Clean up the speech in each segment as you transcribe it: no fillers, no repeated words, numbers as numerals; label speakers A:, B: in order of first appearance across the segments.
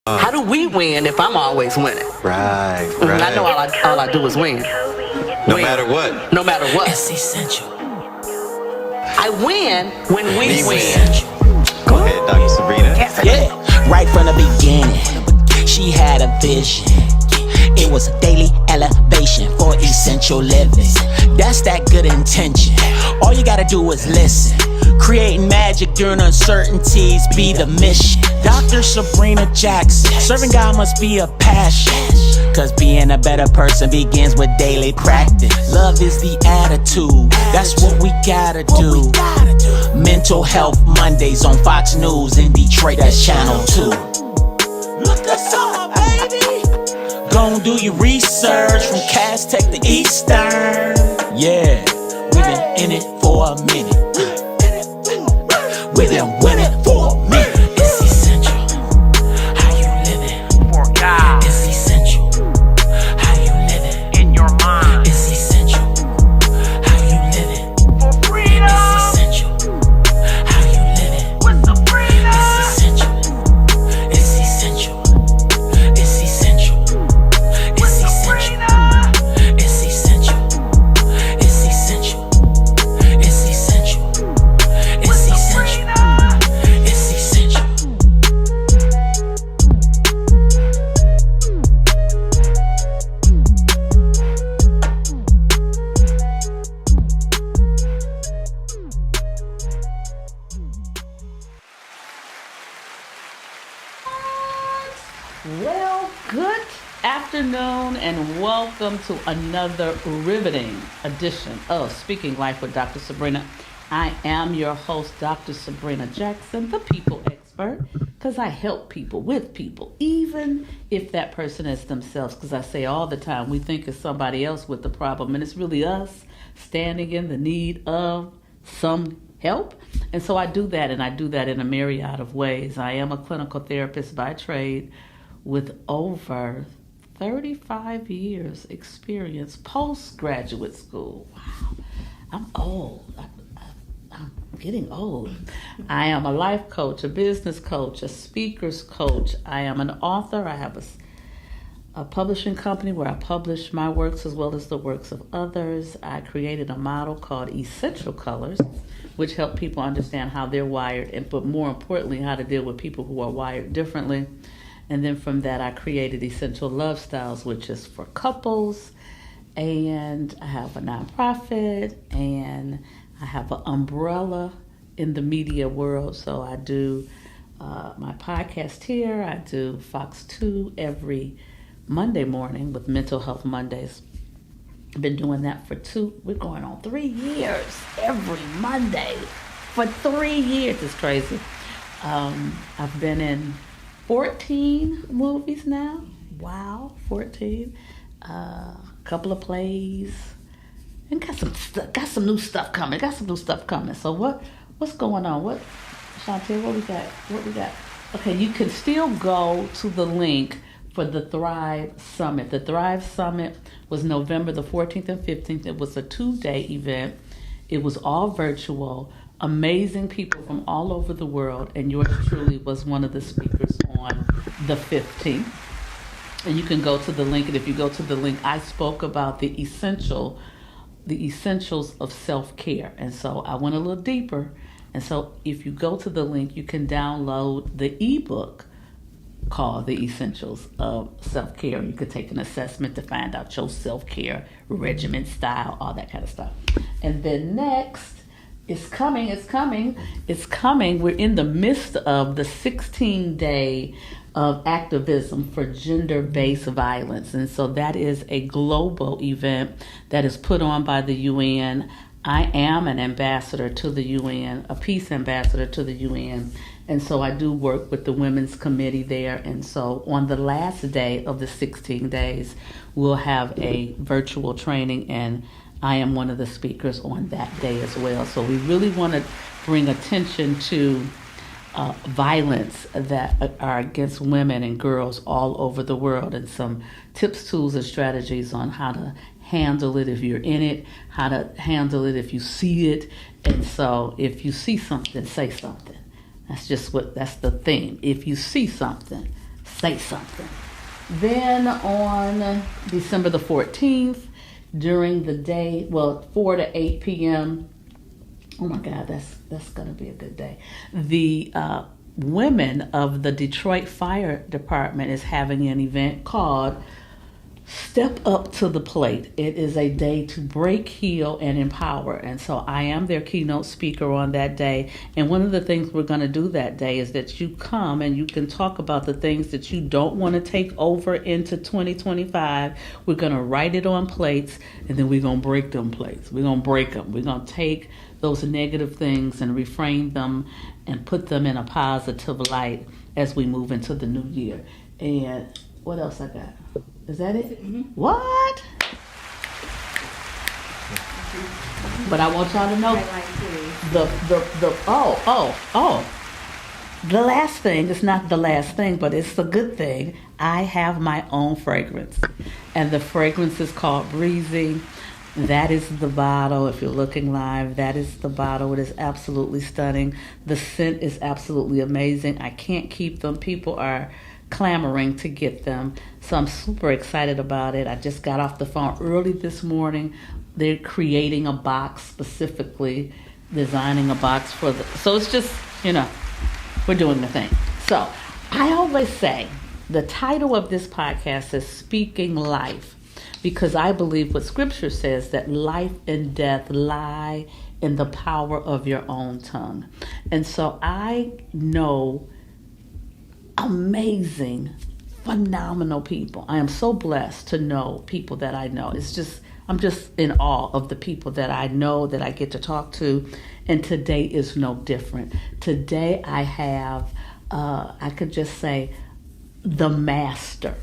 A: How do we win if I'm always winning?
B: Right.
A: I know all I do is win.
B: No matter what.
A: No matter what.
C: It's essential.
A: I win when we win.
B: Go ahead, Dr. Sabrina.
C: Yeah, right from the beginning, she had a vision. It was a daily elevation for essential living. That's that good intention. All you gotta do is listen. Creating magic during uncertainties be the mission. Dr. Sabrina Jackson, serving God must be a passion. Cause being a better person begins with daily practice. Love is the attitude, that's what we gotta do. Mental Health Mondays on Fox News in Detroit, that's Channel 2. Look us up, baby. Gon' do your research from Cass Tech to Eastern. Yeah, we been in it for a minute. We been winning for a minute. It's essential. How you living? For God. It's essential. How you living? In your mind. It's essential. How you living? For freedom. It's essential. How you living? With Sabrina. It's essential. It's essential. It's essential. It's essential. It's essential. It's essential. It's essential. It's essential. It's essential.
D: Well, good afternoon and welcome to another riveting edition of Speaking Life with Dr. Sabrina. I am your host, Dr. Sabrina Jackson, the people expert, because I help people with people, even if that person is themselves, because I say all the time, we think it's somebody else with the problem, and it's really us standing in the need of some help. And so I do that, and I do that in a myriad of ways. I am a clinical therapist by trade with over 35 years experience postgraduate school. Wow, I'm old. I'm getting old. I am a life coach, a business coach, a speaker's coach. I am an author. I have a publishing company where I publish my works as well as the works of others. I created a model called Essential Colors, which help people understand how they're wired, but more importantly, how to deal with people who are wired differently. And then from that, I created Essential Love Styles, which is for couples. And I have a nonprofit, and I have an umbrella in the media world. So I do my podcast here. I do Fox 2 every Monday morning with Mental Health Mondays. I've been doing that for we're going on 3 years, every Monday for 3 years. It's crazy. I've been in 14 movies now. Wow, 14. Couple of plays. And got some new stuff coming. So what's going on? Shantae, what we got? Okay, you can still go to the link for the Thrive Summit. The Thrive Summit was November the 14th and 15th. It was a 2-day event. It was all virtual. Amazing people from all over the world, and yours truly was one of the speakers on the 15th. And you can go to the link, and if you go to the link, I spoke about the essentials of self-care. And so I went a little deeper. And so if you go to the link, you can download the ebook called The Essentials of Self-Care. You could take an assessment to find out your self-care regimen, style, all that kind of stuff. And then next, it's coming. We're in the midst of the 16-day of activism for gender-based violence. And so that is a global event that is put on by the UN. I am an ambassador to the UN, a peace ambassador to the UN. And so I do work with the Women's Committee there. And so on the last day of the 16 days, we'll have a virtual training, and I am one of the speakers on that day as well. So we really want to bring attention to violence that are against women and girls all over the world, and some tips, tools, and strategies on how to handle it if you're in it, how to handle it if you see it. And so if you see something, say something. That's the theme. If you see something, say something. Then on December the 14th, during the day, 4 to 8 p.m., oh my God, that's going to be a good day. The women of the Detroit Fire Department is having an event called Step Up to the Plate. It is a day to break, heal, and empower. And so I am their keynote speaker on that day. And one of the things we're going to do that day is that you come and you can talk about the things that you don't want to take over into 2025. We're going to write it on plates, and then we're going to break them plates. We're going to break them. We're going to take those negative things and reframe them and put them in a positive light as we move into the new year. And what else I got? Is that it? Mm-hmm. What? But I want y'all to know the last thing is not the last thing, but it's the good thing. I have my own fragrance, and the fragrance is called Breezy. That is the bottle. If you're looking live, that is the bottle. It is absolutely stunning. The scent is absolutely amazing. I can't keep them. People are clamoring to get them. So I'm super excited about it. I just got off the phone early this morning. They're creating a box specifically, designing a box for so it's just, we're doing the thing. So I always say the title of this podcast is Speaking Life, because I believe what scripture says, that life and death lie in the power of your own tongue. And so I know amazing, phenomenal people. I am so blessed to know people that I know. I'm just in awe of the people that I know, that I get to talk to. And today is no different. Today I have, I could just say, the master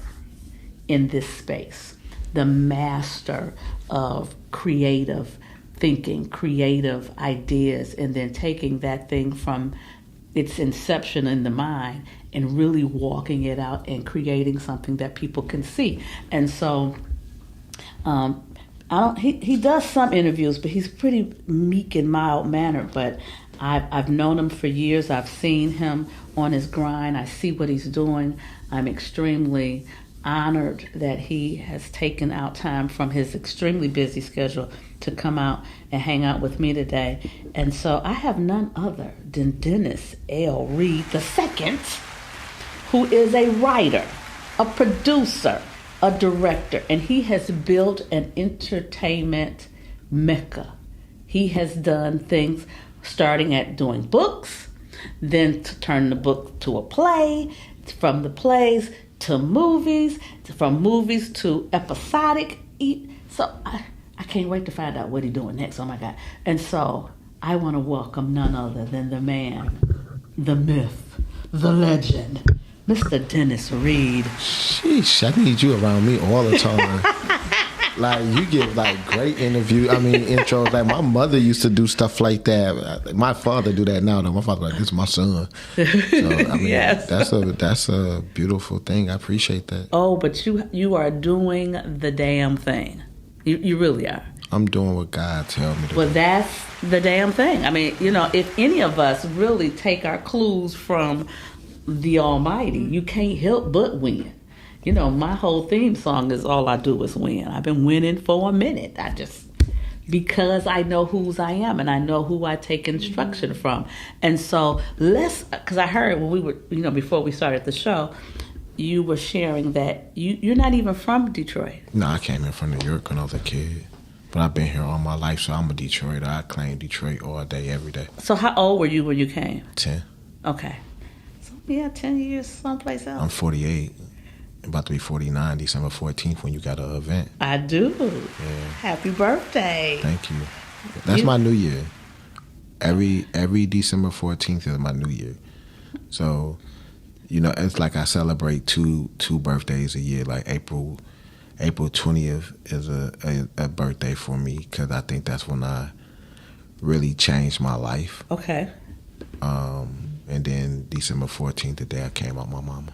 D: in this space, the master of creative thinking, creative ideas, and then taking that thing from its inception in the mind and really walking it out and creating something that people can see. And so he does some interviews, but he's pretty meek and mild mannered. But I've known him for years. I've seen him on his grind. I see what he's doing. I'm extremely honored that he has taken out time from his extremely busy schedule to come out and hang out with me today. And so I have none other than Dennis L. Reed II, who is a writer, a producer, a director, and he has built an entertainment mecca. He has done things starting at doing books, then to turn the book to a play, from the plays to movies, from movies to episodic. So I can't wait to find out what he's doing next. Oh my God. And so I want to welcome none other than the man, the myth, the legend, Mr. Dennis Reed.
E: Sheesh, I need you around me all the time. Like, you give great intros. Like, my mother used to do stuff like that. My father do that now though. My father like, this is my son. So
D: Yes.
E: that's a beautiful thing. I appreciate that.
D: Oh, but you are doing the damn thing. You really are.
E: I'm doing what God tells me to
D: Well,
E: do.
D: that's the damn thing. I mean, if any of us really take our clues from the Almighty, you can't help but win. My whole theme song is All I Do Is Win. I've been winning for a minute. Because I know whose I am and I know who I take instruction from. And so because I heard when we were, before we started the show, you were sharing that you're not even from Detroit.
E: No, I came here from New York when I was a kid. But I've been here all my life, so I'm a Detroiter. I claim Detroit all day, every day.
D: So how old were you when you came?
E: 10.
D: Okay. So 10 years someplace else.
E: I'm 48. About to be 49 December 14th when you got an event.
D: I do.
E: Yeah.
D: Happy birthday.
E: Thank you. That's my new year. Every December 14th is my new year. So, it's like I celebrate two birthdays a year. Like April 20th is a birthday for me because I think that's when I really changed my life.
D: Okay.
E: And then December 14th, the day I came out my mama.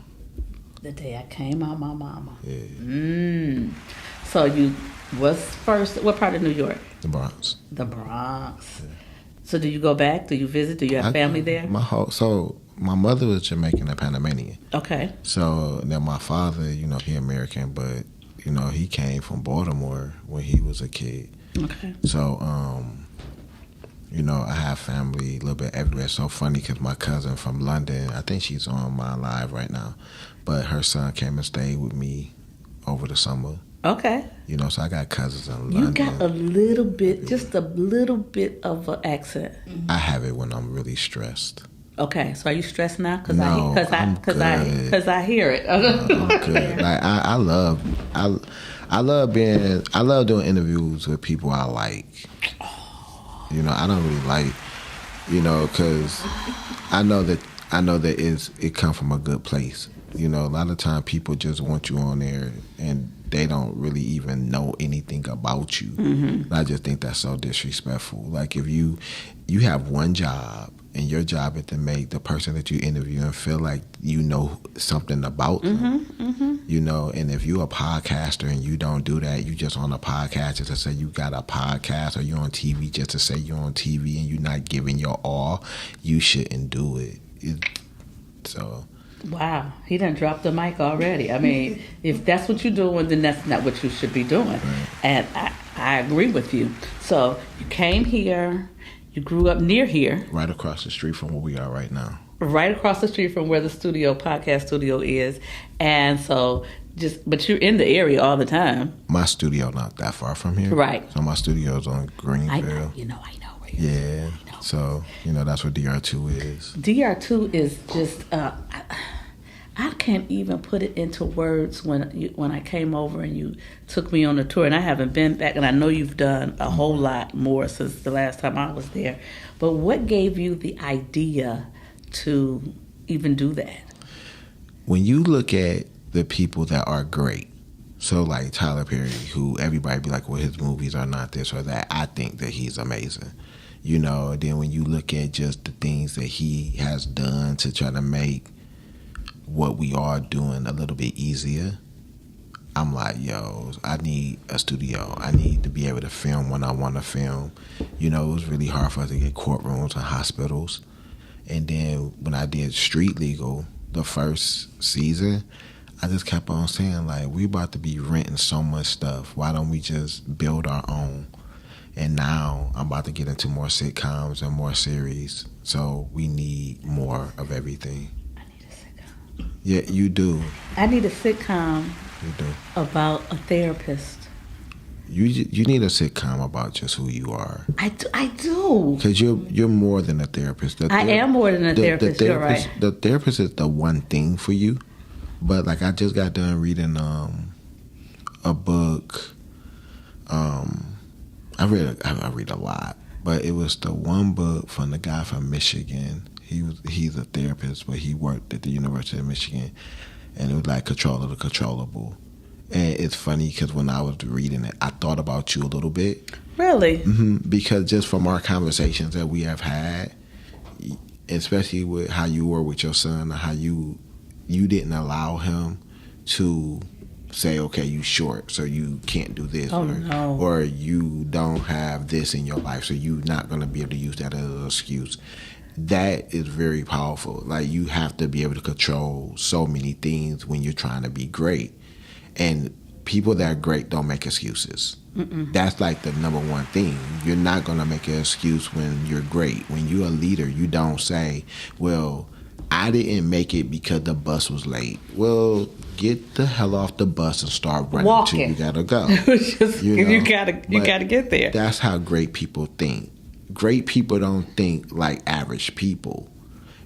D: The day I came out my mama.
E: Yeah.
D: So you was first, what part of New York?
E: The Bronx.
D: The Bronx.
E: Yeah.
D: So do you go back? Do you visit? Do you have family there?
E: My mother was Jamaican and Panamanian.
D: Okay.
E: So then my father, he American, but he came from Baltimore when he was a kid.
D: Okay.
E: So I have family a little bit everywhere. It's so funny because my cousin from London, I think she's on my live right now, but her son came and stayed with me over the summer.
D: Okay.
E: So I got cousins in London.
D: You got a little bit, just a little bit of an accent.
E: I have it when I'm really stressed.
D: Okay, so are you stressed now?
E: No, I'm good.
D: I hear it.
E: I'm good. Like I love doing interviews with people I like. I don't really like, because I know that it come from a good place. A lot of time people just want you on there and they don't really even know anything about you. Mm-hmm. I just think that's so disrespectful. Like if you have one job and your job is to make the person that you interview and feel like you know something about them, and if you're a podcaster and you don't do that, you just on a podcast just to say you got a podcast, or you're on TV just to say you're on TV and you're not giving your all, you shouldn't do it.
D: Wow, he done dropped the mic already. I mean, if that's what you're doing, then that's not what you should be doing. Right. And I agree with you. So you came here, you grew up near here.
E: Right across the street from where we are right now.
D: Right across the street from where the podcast studio is. And so but you're in the area all the time.
E: My studio not that far from here.
D: Right.
E: So my studio's on Greenfield.
D: I know where you're
E: Yeah. So, that's what DR2 is.
D: DR2 is just, I can't even put it into words when I came over and you took me on a tour. And I haven't been back, and I know you've done a whole lot more since the last time I was there. But what gave you the idea to even do that?
E: When you look at the people that are great, so like Tyler Perry, who everybody be like, well, his movies are not this or that, I think that he's amazing. Then when you look at just the things that he has done to try to make what we are doing a little bit easier, I'm like, yo, I need a studio. I need to be able to film when I want to film. It was really hard for us to get courtrooms and hospitals. And then when I did Street Legal, the first season, I just kept on saying, like, we about to be renting so much stuff. Why don't we just build our own? And now I'm about to get into more sitcoms and more series. So we need more of everything.
D: I need a sitcom.
E: Yeah, you do.
D: I need a sitcom.
E: You do.
D: About a therapist.
E: You need a sitcom about just who you are.
D: I do. Because
E: you're more than a therapist.
D: I am more than a therapist. You're right.
E: The therapist is the one thing for you. But like I just got done reading a book. I read a lot, but it was the one book from the guy from Michigan. He's a therapist, but he worked at the University of Michigan, and it was like Control of the Controllable. And it's funny because when I was reading it, I thought about you a little bit.
D: Really?
E: Mm-hmm, because just from our conversations that we have had, especially with how you were with your son, how you didn't allow him to say, okay, you short, so you can't do this. Or you don't have this in your life, so you're not going to be able to use that as an excuse. That is very powerful. Like, you have to be able to control so many things when you're trying to be great. And people that are great don't make excuses. Mm-mm. That's like the number one thing. You're not going to make an excuse when you're great. When you're a leader, you don't say, well, I didn't make it because the bus was late. Well, get the hell off the bus and start running
D: Walking.
E: Till you gotta go.
D: You gotta get there.
E: That's how great people think. Great people don't think like average people,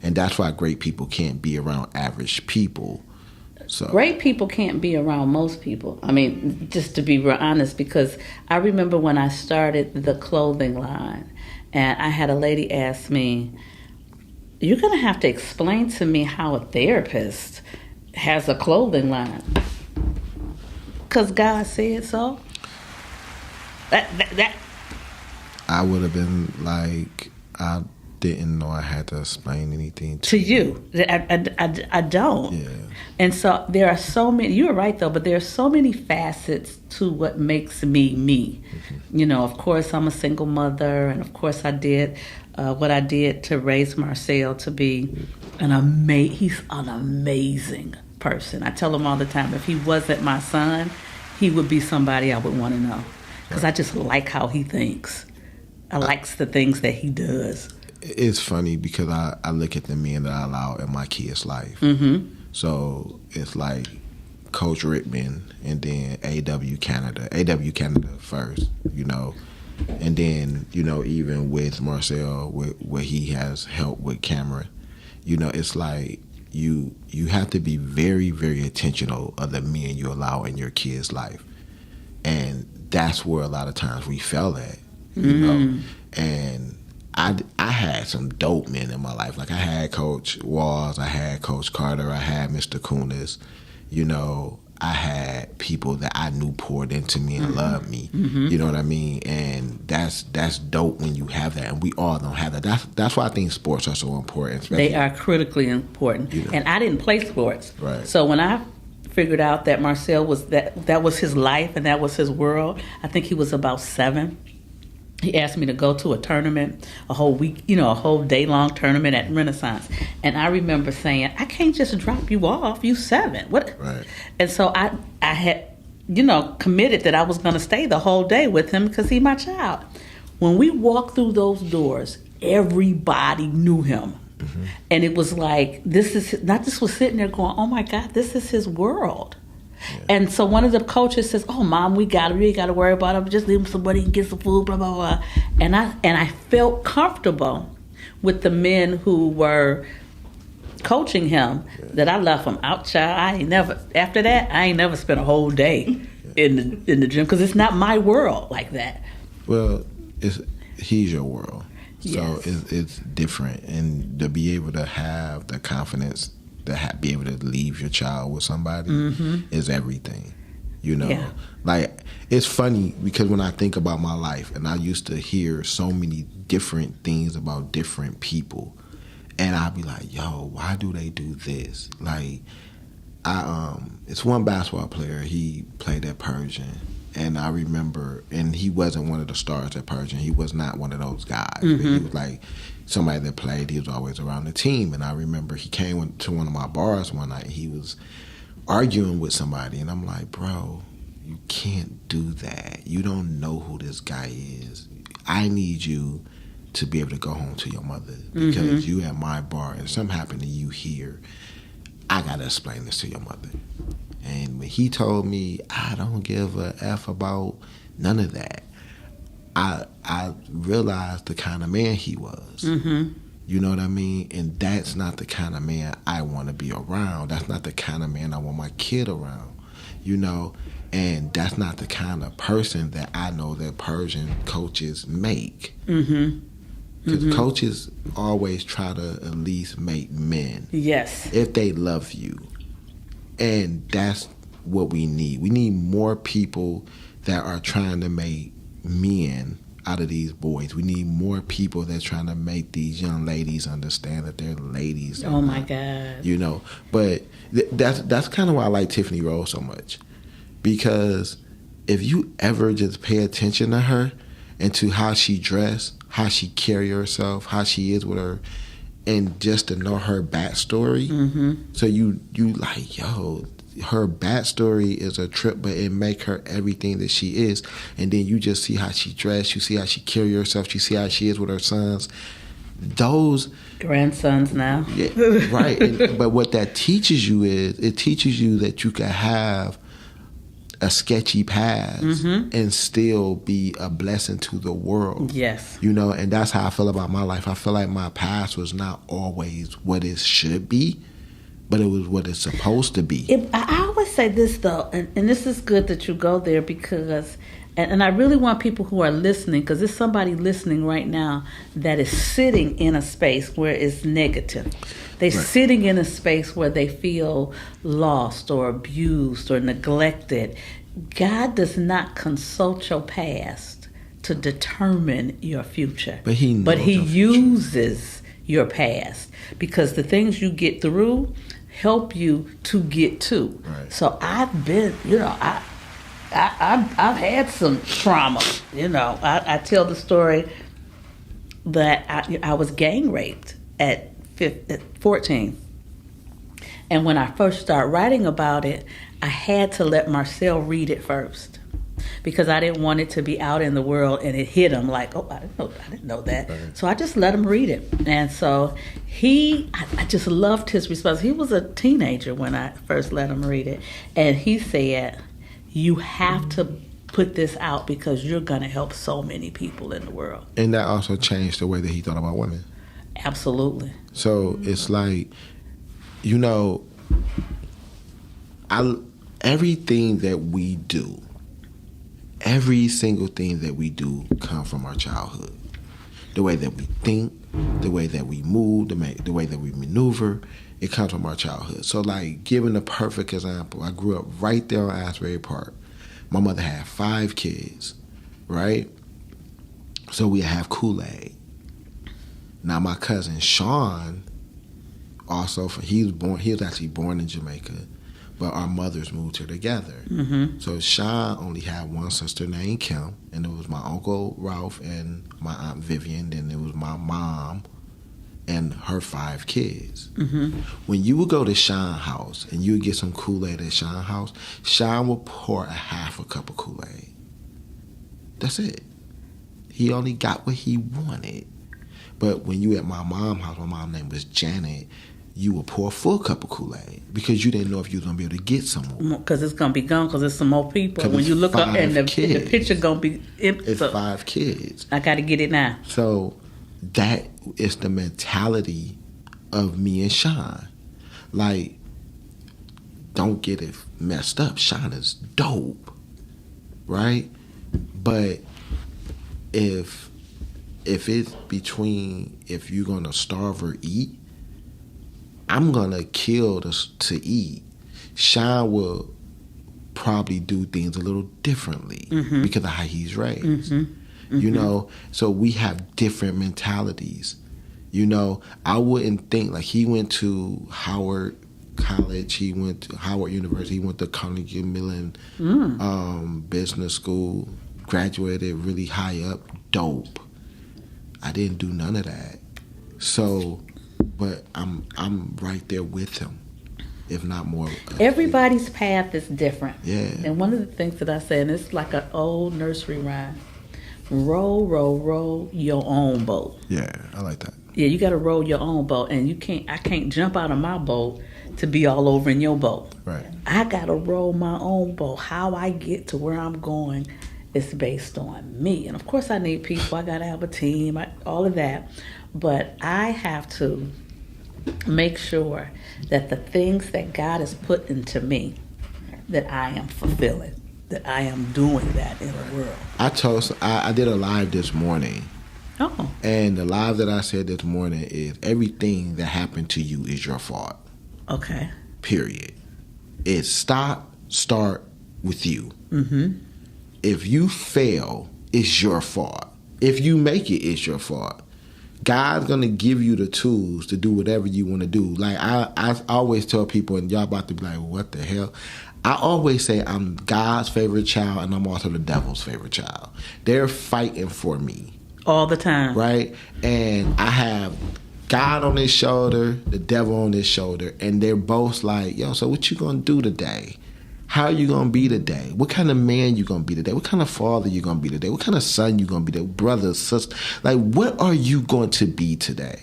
E: and that's why great people can't be around average people. So
D: great people can't be around most people. I mean, just to be real honest, because I remember when I started the clothing line, and I had a lady ask me, you're going to have to explain to me how a therapist has a clothing line. Because God said so. That.
E: I would have been like, I didn't know I had to explain anything
D: to you. I don't.
E: Yeah.
D: And so there are so many, you're right though, but there are so many facets to what makes me me. You know, of course, I'm a single mother, and of course, I did what I did to raise Marcel to be he's an amazing person. I tell him all the time, if he wasn't my son, he would be somebody I would want to know. Because I just like how he thinks. I likes the things that he does.
E: It's funny because I look at the men that I allow in my kid's life. So it's like Coach Rickman and then AW Canada first, you know. And then, you know, even with Marcel, where he has helped with Cameron, you know, it's like you have to be very, very intentional of the men you allow in your kid's life. And that's where a lot of times we fell at, you know. And I had some dope men in my life. Like I had Coach Walls, I had Coach Carter, I had Mr. Kunis, you know. I had people that I knew poured into me and loved me. You know what I mean? And that's dope when you have that, and we all don't have that. That's why I think sports are so important.
D: They are critically important.
E: You know.
D: And I didn't play sports.
E: Right.
D: So when I figured out that Marcel was that was his life and that was his world, I think he was about 7. He asked me to go to a tournament, a whole week, you know, a whole day-long tournament at Renaissance. And I remember saying, I can't just drop you off. You 7. What?
E: Right.
D: And so I had, you know, committed that I was going to stay the whole day with him because he's my child. When we walked through those doors, everybody knew him. And it was like, not just was sitting there going, oh my God, this is his world. Yeah. And so one of the coaches says, "Oh, Mom, we ain't got to worry about him. Just leave him somebody and get some food, blah blah blah." And I felt comfortable with the men who were coaching him that I left him out. Child, after that I ain't never spent a whole day in the gym because it's not my world like that.
E: Well, he's your world, so
D: Yes.
E: it's different, and to be able to have the confidence to be able to leave your child with somebody is everything, you know.
D: Yeah.
E: Like, it's funny because when I think about my life, and I used to hear so many different things about different people, and I'd be like, yo, why do they do this? Like, it's one basketball player, he played at Persian, and I remember, and he wasn't one of the stars at Persian. He was not one of those guys. But he was like somebody that played. He was always around the team. And I remember he came to one of my bars one night. He was arguing with somebody. And I'm like, bro, you can't do that. You don't know who this guy is. I need you to be able to go home to your mother because you at my bar and something happened to you here. I got to explain this to your mother. And when he told me, I don't give a F about none of that, I realized the kind of man he was. You know what I mean? And that's not the kind of man I want to be around. That's not the kind of man I want my kid around, you know? And that's not the kind of person that I know that Persian coaches make. Because coaches always try to at least make men.
D: Yes.
E: If they love you. And that's what we need. We need more people that are trying to make men out of these boys. We need more people that's trying to make these young ladies understand that they're ladies.
D: Oh my God.
E: You know, but that's kind of why I like Tiffany Rose so much. Because if you ever just pay attention to her and to how she dressed, how she carry herself, how she is with her, and just to know her backstory, so you like, yo, her backstory is a trip, but it make her everything that she is. And then you just see how she dressed, you see how she carry herself, you see how she is with her sons. Those
D: grandsons now.
E: Yeah, right. But what that teaches you is, it teaches you that you can have a sketchy past and still be a blessing to the world.
D: Yes.
E: You know, and that's how I feel about my life. I feel like my past was not always what it should be, but it was what it's supposed to be.
D: I always say this, though, and this is good that you go there because, and I really want people who are listening, because there's somebody listening right now that is sitting in a space where it's negative. They're sitting in a space where they feel lost or abused or neglected. God does not consult your past to determine your future.
E: But He
D: uses your past, because the things you get through help you to get to.
E: Right.
D: So I've been, I've had some trauma. I tell the story that I was gang raped at 14. And when I first started writing about it, I had to let Marcel read it first because I didn't want it to be out in the world and it hit him like, oh, I didn't know that. Right. So I just let him read it. And so I just loved his response. He was a teenager when I first let him read it. And he said, you have to put this out because you're going to help so many people in the world.
E: And that also changed the way that he thought about women.
D: Absolutely.
E: So it's like, everything that we do, every single thing that we do come from our childhood. The way that we think, the way that we move, the way that we maneuver, it comes from our childhood. So like, giving a perfect example, I grew up right there on Asbury Park. My mother had 5 kids, right? So we have Kool-Aid. Now my cousin Sean, also, he was actually born in Jamaica, but our mothers moved here together. Mm-hmm. So Sean only had one sister named Kim, and it was my Uncle Ralph and my Aunt Vivian, then it was my mom and her 5 kids. Mm-hmm. When you would go to Sean's house and you would get some Kool-Aid at Sean's house, Sean would pour a half a cup of Kool-Aid. That's it. He only got what he wanted. But when you at my mom's house, my mom's name was Janet, you would pour a full cup of Kool-Aid because you didn't know if you was going to be able to get some more.
D: Because it's going to be gone because there's some more people. When you look up and the picture going to be empty.
E: It's 5 kids.
D: I got to get it now.
E: So that is the mentality of me and Sean. Like, don't get it messed up. Sean is dope, right? But if it's between if you're going to starve or eat, I'm going to kill to eat. Sean will probably do things a little differently because of how he's raised. Mm-hmm. So we have different mentalities. I wouldn't think, like, he went to Howard College, he went to Howard University, he went to Carnegie Mellon Business School, graduated really high up, dope. I didn't do none of that. So, but I'm right there with him, if not more.
D: Everybody's path is different.
E: Yeah.
D: And one of the things that I say, and it's like an old nursery rhyme, row, row, row your own boat.
E: Yeah, I like that.
D: Yeah, you got to row your own boat, and I can't jump out of my boat to be all over in your boat.
E: Right.
D: I got to row my own boat. How I get to where I'm going is based on me. And of course I need people. I got to have a team, all of that. But I have to make sure that the things that God has put into me, that I am fulfilling, that I am doing that in the world.
E: I did a live this morning.
D: Oh.
E: And the live that I said this morning is everything that happened to you is your fault.
D: Okay.
E: Period. It's start with you.
D: Mm-hmm.
E: If you fail, it's your fault. If you make it, it's your fault. God's going to give you the tools to do whatever you want to do. Like, I always tell people, and y'all about to be like, what the hell? I always say I'm God's favorite child, and I'm also the devil's favorite child. They're fighting for me.
D: All the time.
E: Right? And I have God on his shoulder, the devil on his shoulder, and they're both like, yo, so what you going to do today? How are you going to be today? What kind of man you going to be today? What kind of father you going to be today? What kind of son you going to be today? Brother, sister. Like, what are you going to be today?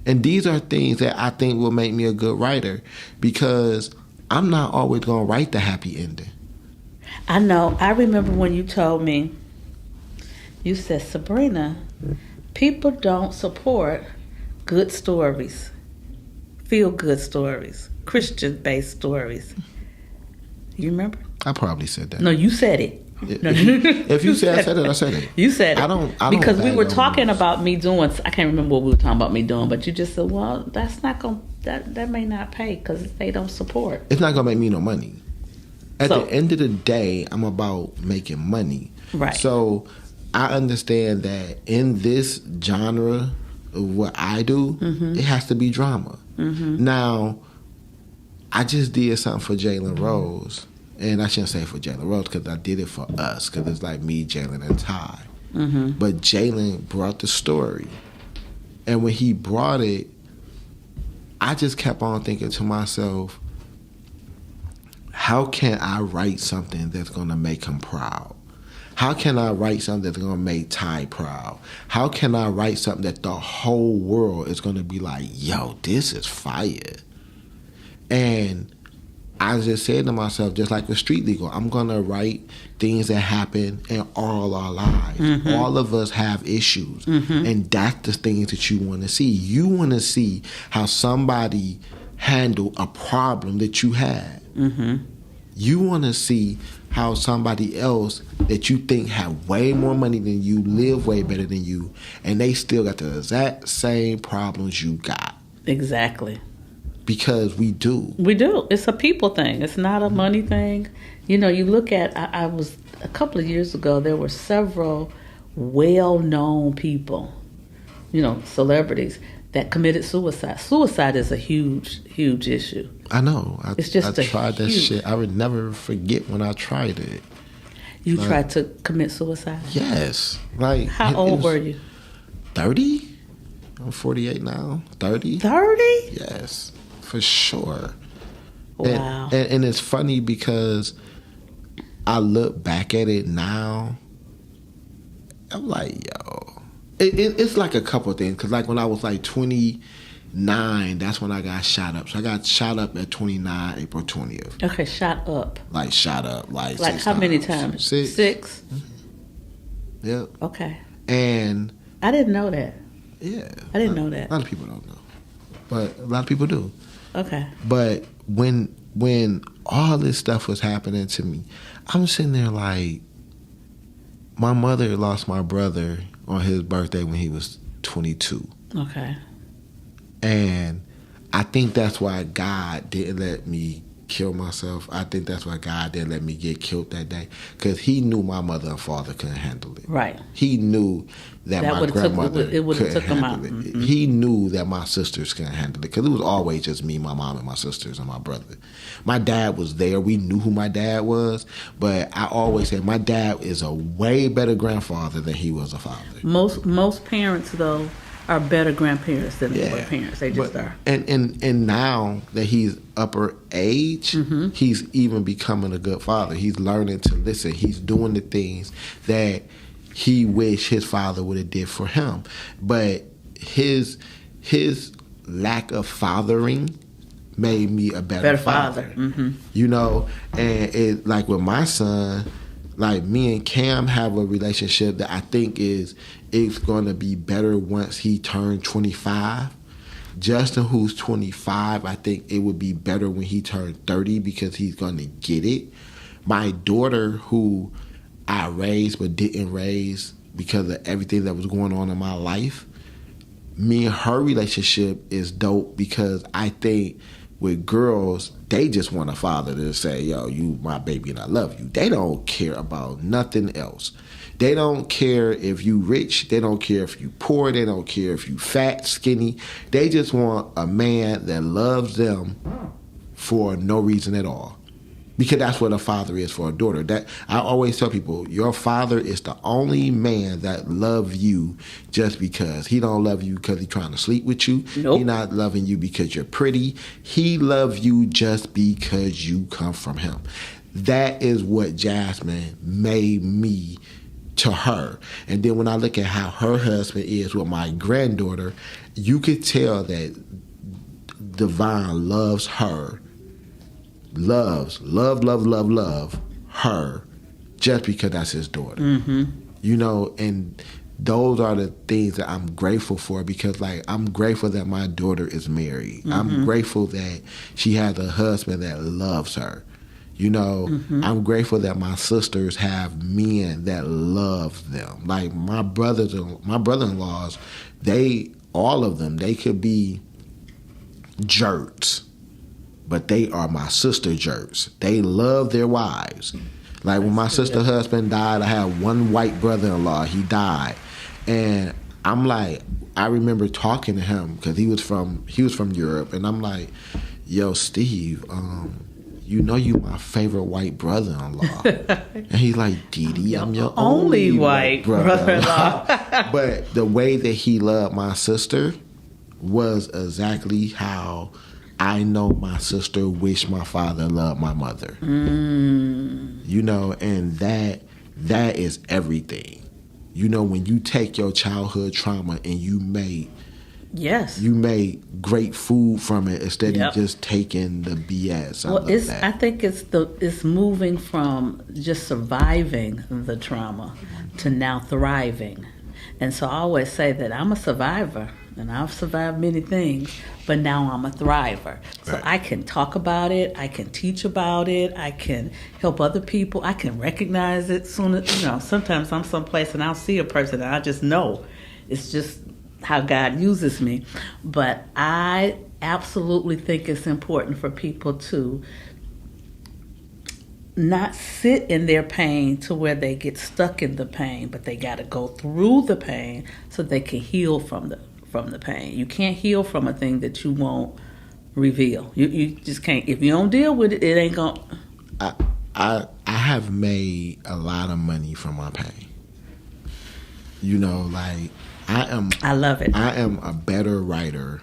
E: And these are things that I think will make me a good writer, because I'm not always going to write the happy ending.
D: I know. I remember when you told me, you said, Sabrina, people don't support good stories, feel-good stories, Christian-based stories. You remember?
E: I probably said that.
D: No, you said it.
E: If you said I said it, I said it.
D: You said it.
E: I don't
D: because we were talking about me doing. I can't remember what we were talking about me doing, but you just said, "Well, that's not going. That may not pay because they don't support."
E: It's not gonna make me no money. At the end of the day, I'm about making money.
D: Right.
E: So I understand that in this genre of what I do, it has to be drama. Mm-hmm. Now, I just did something for Jalen Rose. And I shouldn't say for Jalen Rose because I did it for us because it's like me, Jalen, and Ty. Mm-hmm. But Jalen brought the story. And when he brought it, I just kept on thinking to myself, how can I write something that's going to make him proud? How can I write something that's going to make Ty proud? How can I write something that the whole world is going to be like, yo, this is fire? And I just said to myself, just like with Street Legal, I'm going to write things that happen in all our lives. Mm-hmm. All of us have issues. Mm-hmm. And that's the things that you want to see. You want to see how somebody handled a problem that you had. Mm-hmm. You want to see how somebody else that you think have way more money than you, live way better than you, and they still got the exact same problems you got.
D: Exactly.
E: Because we do.
D: We do. It's a people thing. It's not a money thing. You know, you look at, I was, a couple of years ago, there were several well-known people, you know, celebrities, that committed suicide. Suicide is a huge, huge issue.
E: I know.
D: It's just
E: I tried that shit. I would never forget when I tried it.
D: You tried to commit suicide?
E: Yes. Like,
D: how old were you?
E: 30? I'm 48 now. 30?
D: 30?
E: Yes. For sure.
D: Wow.
E: And it's funny because I look back at it now. I'm like, yo. It's like a couple of things. Because like when I was like 29, that's when I got shot up. So I got shot up at 29, April 20th.
D: Okay, shot up.
E: Like shot up. Like
D: how many times? Six?
E: Mm-hmm. Yep.
D: Okay.
E: And
D: I didn't know that.
E: Yeah.
D: I didn't know that.
E: A lot of people don't know. But a lot of people do.
D: Okay.
E: But when all this stuff was happening to me, I'm sitting there like, my mother lost my brother on his birthday when he was 22.
D: Okay.
E: And I think that's why God didn't let me kill myself. I think that's why God didn't let me get killed that day. Because he knew my mother and father couldn't handle it.
D: Right.
E: He knew that my grandmother couldn't handle it.
D: Mm-hmm.
E: He knew that my sisters couldn't handle it. Because it was always just me, my mom, and my sisters, and my brother. My dad was there. We knew who my dad was. But I always said my dad is a way better grandfather than he was a father.
D: Most parents, though, are better grandparents than they were parents. They just are.
E: And now that he's upper age, mm-hmm. he's even becoming a good father. He's learning to listen. He's doing the things that he wished his father would have did for him. But his lack of fathering made me a better father.
D: Mm-hmm.
E: You know, and it, like with my son, like me and Cam have a relationship that I think it's going to be better once he turned 25. Justin, who's 25, I think it would be better when he turned 30 because he's going to get it. My daughter, who I raised but didn't raise because of everything that was going on in my life, me and her relationship is dope because I think with girls, they just want a father to say, yo, you my baby and I love you. They don't care about nothing else. They don't care if you rich. They don't care if you poor. They don't care if you fat, skinny. They just want a man that loves them for no reason at all. Because that's what a father is for a daughter. That I always tell people, your father is the only man that loves you just because. He don't love you because he's trying to sleep with you.
D: Nope.
E: He's not loving you because you're pretty. He loves you just because you come from him. That is what Jasmine made me to her. And then when I look at how her husband is with my granddaughter, you could tell that Devon loves her. Love her just because that's his daughter. Mm-hmm. You know, and those are the things that I'm grateful for because, like, I'm grateful that my daughter is married. Mm-hmm. I'm grateful that she has a husband that loves her. You know, mm-hmm. I'm grateful that my sisters have men that love them. Like, my brother-in-laws, all of them, they could be jerks. But they are my sister jerks. They love their wives. Like when my sister's husband died, I had one white brother-in-law. He died. And I'm like, I remember talking to him because he was from Europe. And I'm like, yo, Steve, you know you my favorite white brother-in-law. And he's like, Dee, I'm your only white brother-in-law. But the way that he loved my sister was exactly how I know my sister wished my father loved my mother. You know, and that is everything. You know, when you take your childhood trauma and you made great food from it instead of just taking the BS.
D: I think it's moving from just surviving the trauma to now thriving. And so I always say that I'm a survivor and I've survived many things, but now I'm a thriver. So I can talk about it, I can teach about it, I can help other people, I can recognize it soon as, sometimes I'm someplace and I'll see a person and I just know. It's just how God uses me. But I absolutely think it's important for people to not sit in their pain to where they get stuck in the pain, but they got to go through the pain so they can heal from the pain. You can't heal from a thing that you won't reveal. You just can't. If you don't deal with it, it ain't going.
E: I have made a lot of money from my pain. You know, like I
D: love it.
E: I am a better writer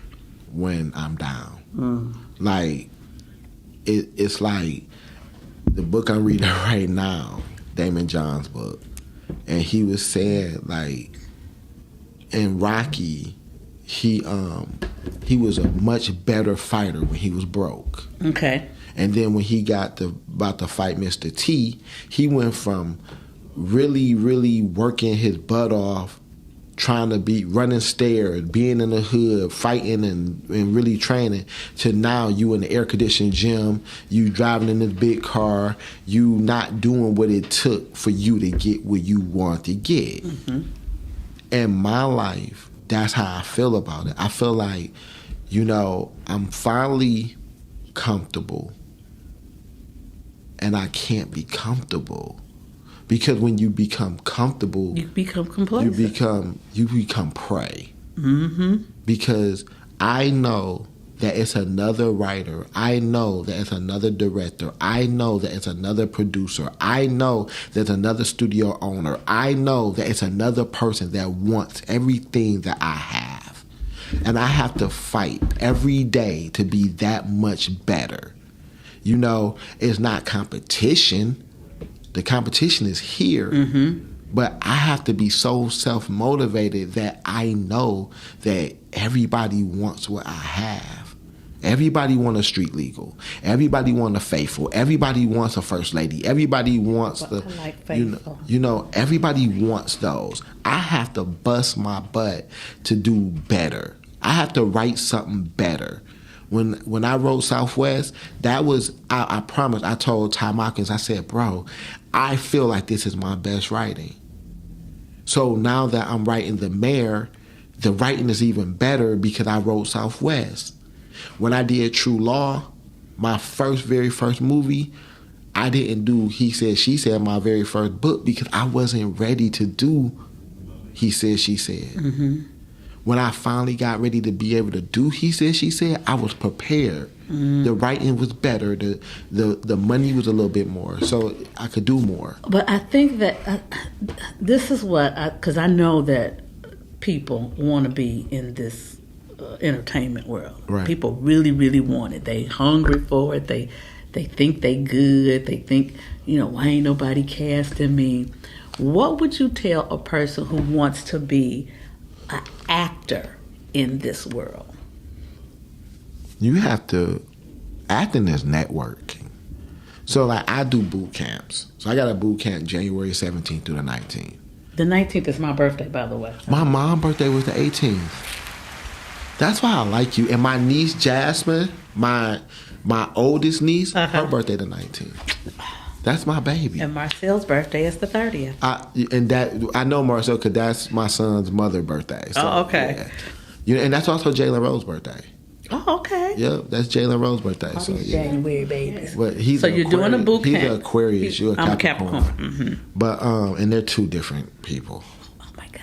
E: when I'm down. Like it's like the book I'm reading right now, Damon John's book, and he was saying like in Rocky, he was a much better fighter when he was broke.
D: Okay.
E: And then when he got about to fight Mr. T, he went from really, really working his butt off, trying to be running stairs, being in the hood, fighting and really training, to now you in the air-conditioned gym, you driving in this big car, you not doing what it took for you to get where you want to get. In my life, that's how I feel about it. I feel like, I'm finally comfortable, and I can't be comfortable. Because when you become comfortable,
D: you become complacent.
E: You become prey. Because I know that it's another writer. I know that it's another director. I know that it's another producer. I know there's another studio owner. I know that it's another person that wants everything that I have. And I have to fight every day to be that much better. It's not competition. The competition is here, but I have to be so self-motivated that I know that everybody wants what I have. Everybody wants a street legal. Everybody wants a faithful. Everybody wants a first lady. Everybody wants
D: I like faithful.
E: Everybody wants those. I have to bust my butt to do better. I have to write something better. When I wrote Southwest, that was, I promise, I told Ty Hawkins, I said, bro, I feel like this is my best writing. So now that I'm writing The Mayor, the writing is even better because I wrote Southwest. When I did True Law, my very first movie, I didn't do He Said, She Said, my very first book, because I wasn't ready to do He Said, She Said. When I finally got ready to be able to do He Said, She Said, I was prepared. The writing was better. The money was a little bit more, so I could do more.
D: But I think that this is because I know that people want to be in this entertainment world.
E: Right.
D: People really, really want it. They hungry for it. They think they good. They think, why ain't nobody casting me? What would you tell a person who wants to be an actor in this world?
E: You have to, acting is networking. So like I do boot camps. So I got a boot camp January 17th through the 19th.
D: The 19th is my birthday, by the way.
E: My mom's birthday was the 18th. That's why I like you. And my niece Jasmine, my oldest niece, her birthday the 19th. That's my baby.
D: And Marcel's birthday is the 30th.
E: I know Marcel because that's my son's mother's birthday. So,
D: okay.
E: Yeah. And that's also Jalen Rose's birthday.
D: Oh, okay.
E: Yep, that's Jalen Rose's birthday.
D: All these January babies.
E: But he's
D: you're doing a boot camp.
E: He's an Aquarius. You're a Capricorn.
D: Mm-hmm.
E: But and they're two different people.
D: Oh my God.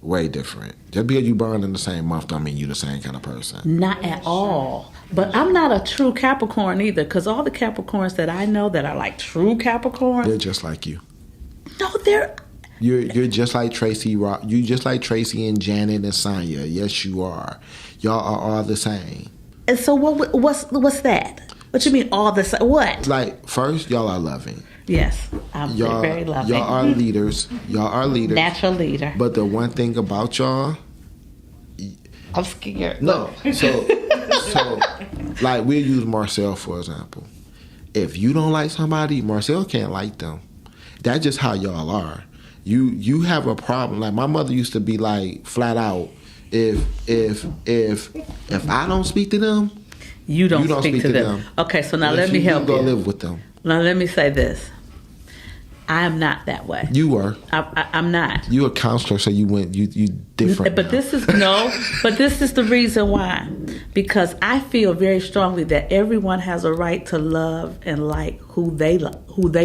E: Way different. Just because you born in the same month don't mean you the same kind of person.
D: Not at all. But I'm not a true Capricorn either, because all the Capricorns that I know that are like true Capricorns,
E: They're just like you.
D: no, they're.
E: You're just like Tracy. You just like Tracy and Janet and Sonya. Yes, you are. Y'all are all the same.
D: And so what's that? What you mean all the same? What?
E: Like, first, y'all are loving.
D: Yes, I'm
E: Y'all,
D: very loving.
E: y'all are leaders. Y'all are leaders.
D: Natural leader.
E: But the one thing about y'all,
D: I'm scared.
E: no. So, like, we'll use Marcel for example. If you don't like somebody, Marcel can't like them. That's just how y'all are. You have a problem. Like, my mother used to be like flat out, if I don't speak to them,
D: You don't speak to them. Okay, so now let me help
E: Go
D: you.
E: live with them.
D: Now let me say this. I am not that way.
E: You were.
D: I'm not.
E: You a counselor, so you different.
D: But
E: now.
D: this is but this is the reason why. Because I feel very strongly that everyone has a right to love and like who they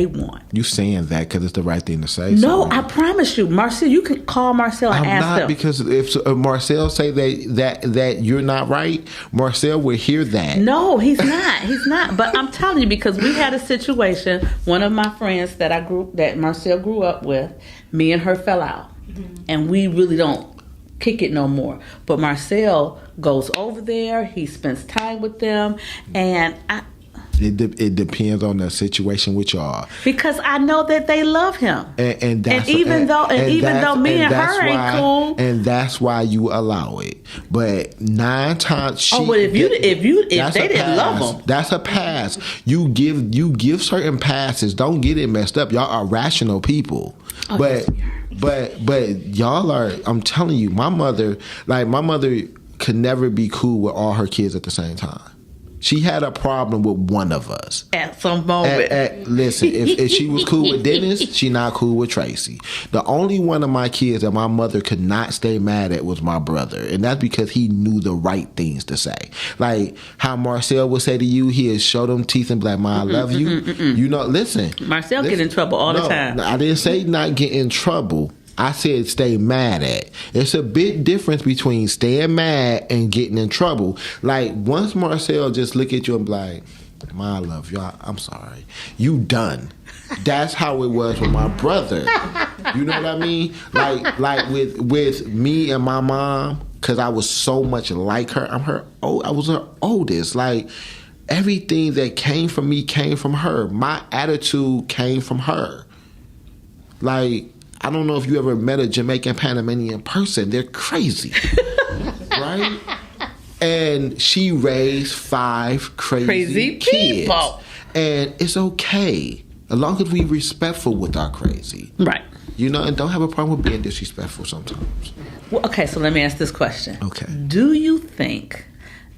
D: want.
E: You saying that because it's the right thing to say.
D: No,
E: Sabrina.
D: I promise you, Marcel. You can call Marcel and
E: I'm
D: ask
E: not,
D: him.
E: because if Marcel say that you're not right, Marcel will hear that.
D: No, he's not. He's not. But I'm telling you, because we had a situation. One of my friends that Marcel grew up with, me and her fell out, and we really don't kick it no more. But Marcel goes over there. He spends time with them, and
E: It depends on the situation with y'all.
D: Because I know that they love him,
E: and
D: even though me and her ain't cool,
E: and that's why you allow it. But 9 times,
D: but if they didn't love him,
E: that's a pass. You give certain passes. Don't get it messed up. Y'all are rational people, but y'all are. I'm telling you, my mother could never be cool with all her kids at the same time. She had a problem with one of us.
D: At some moment.
E: Listen, if she was cool with Dennis, she not cool with Tracy. The only one of my kids that my mother could not stay mad at was my brother. And that's because he knew the right things to say. Like how Marcel would say to you, he'd show them teeth and be like, Ma, I love you. You know, listen.
D: Marcel get in trouble all the time.
E: I didn't say not get in trouble. I said stay mad at. It's a big difference between staying mad and getting in trouble. Like, once Marcel just look at you and be like, Ma, I love you. I'm sorry. You done. That's how it was with my brother. You know what I mean? Like with me and my mom, because I was so much like her. I was her oldest. Like, everything that came from me came from her. My attitude came from her. Like, I don't know if you ever met a Jamaican Panamanian person. They're crazy. Right? And she raised 5 crazy kids.
D: People.
E: And it's okay. As long as we respectful with our crazy.
D: Right.
E: You know, and don't have a problem with being disrespectful sometimes.
D: Well, okay, so let me ask this question.
E: Okay.
D: Do you think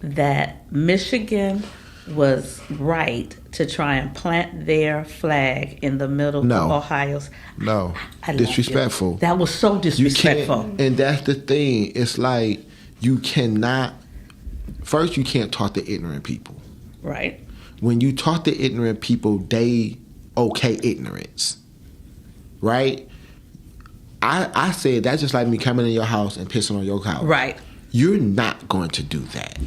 D: that Michigan was right to try and plant their flag in the middle of Ohio's?
E: No.
D: I
E: Disrespectful.
D: That was so disrespectful.
E: And that's the thing. It's like you cannot. First, you can't talk to ignorant people.
D: Right.
E: When you talk to ignorant people, they okay ignorance. Right? I said that's just like me coming in your house and pissing on your couch.
D: Right.
E: You're not going to do that.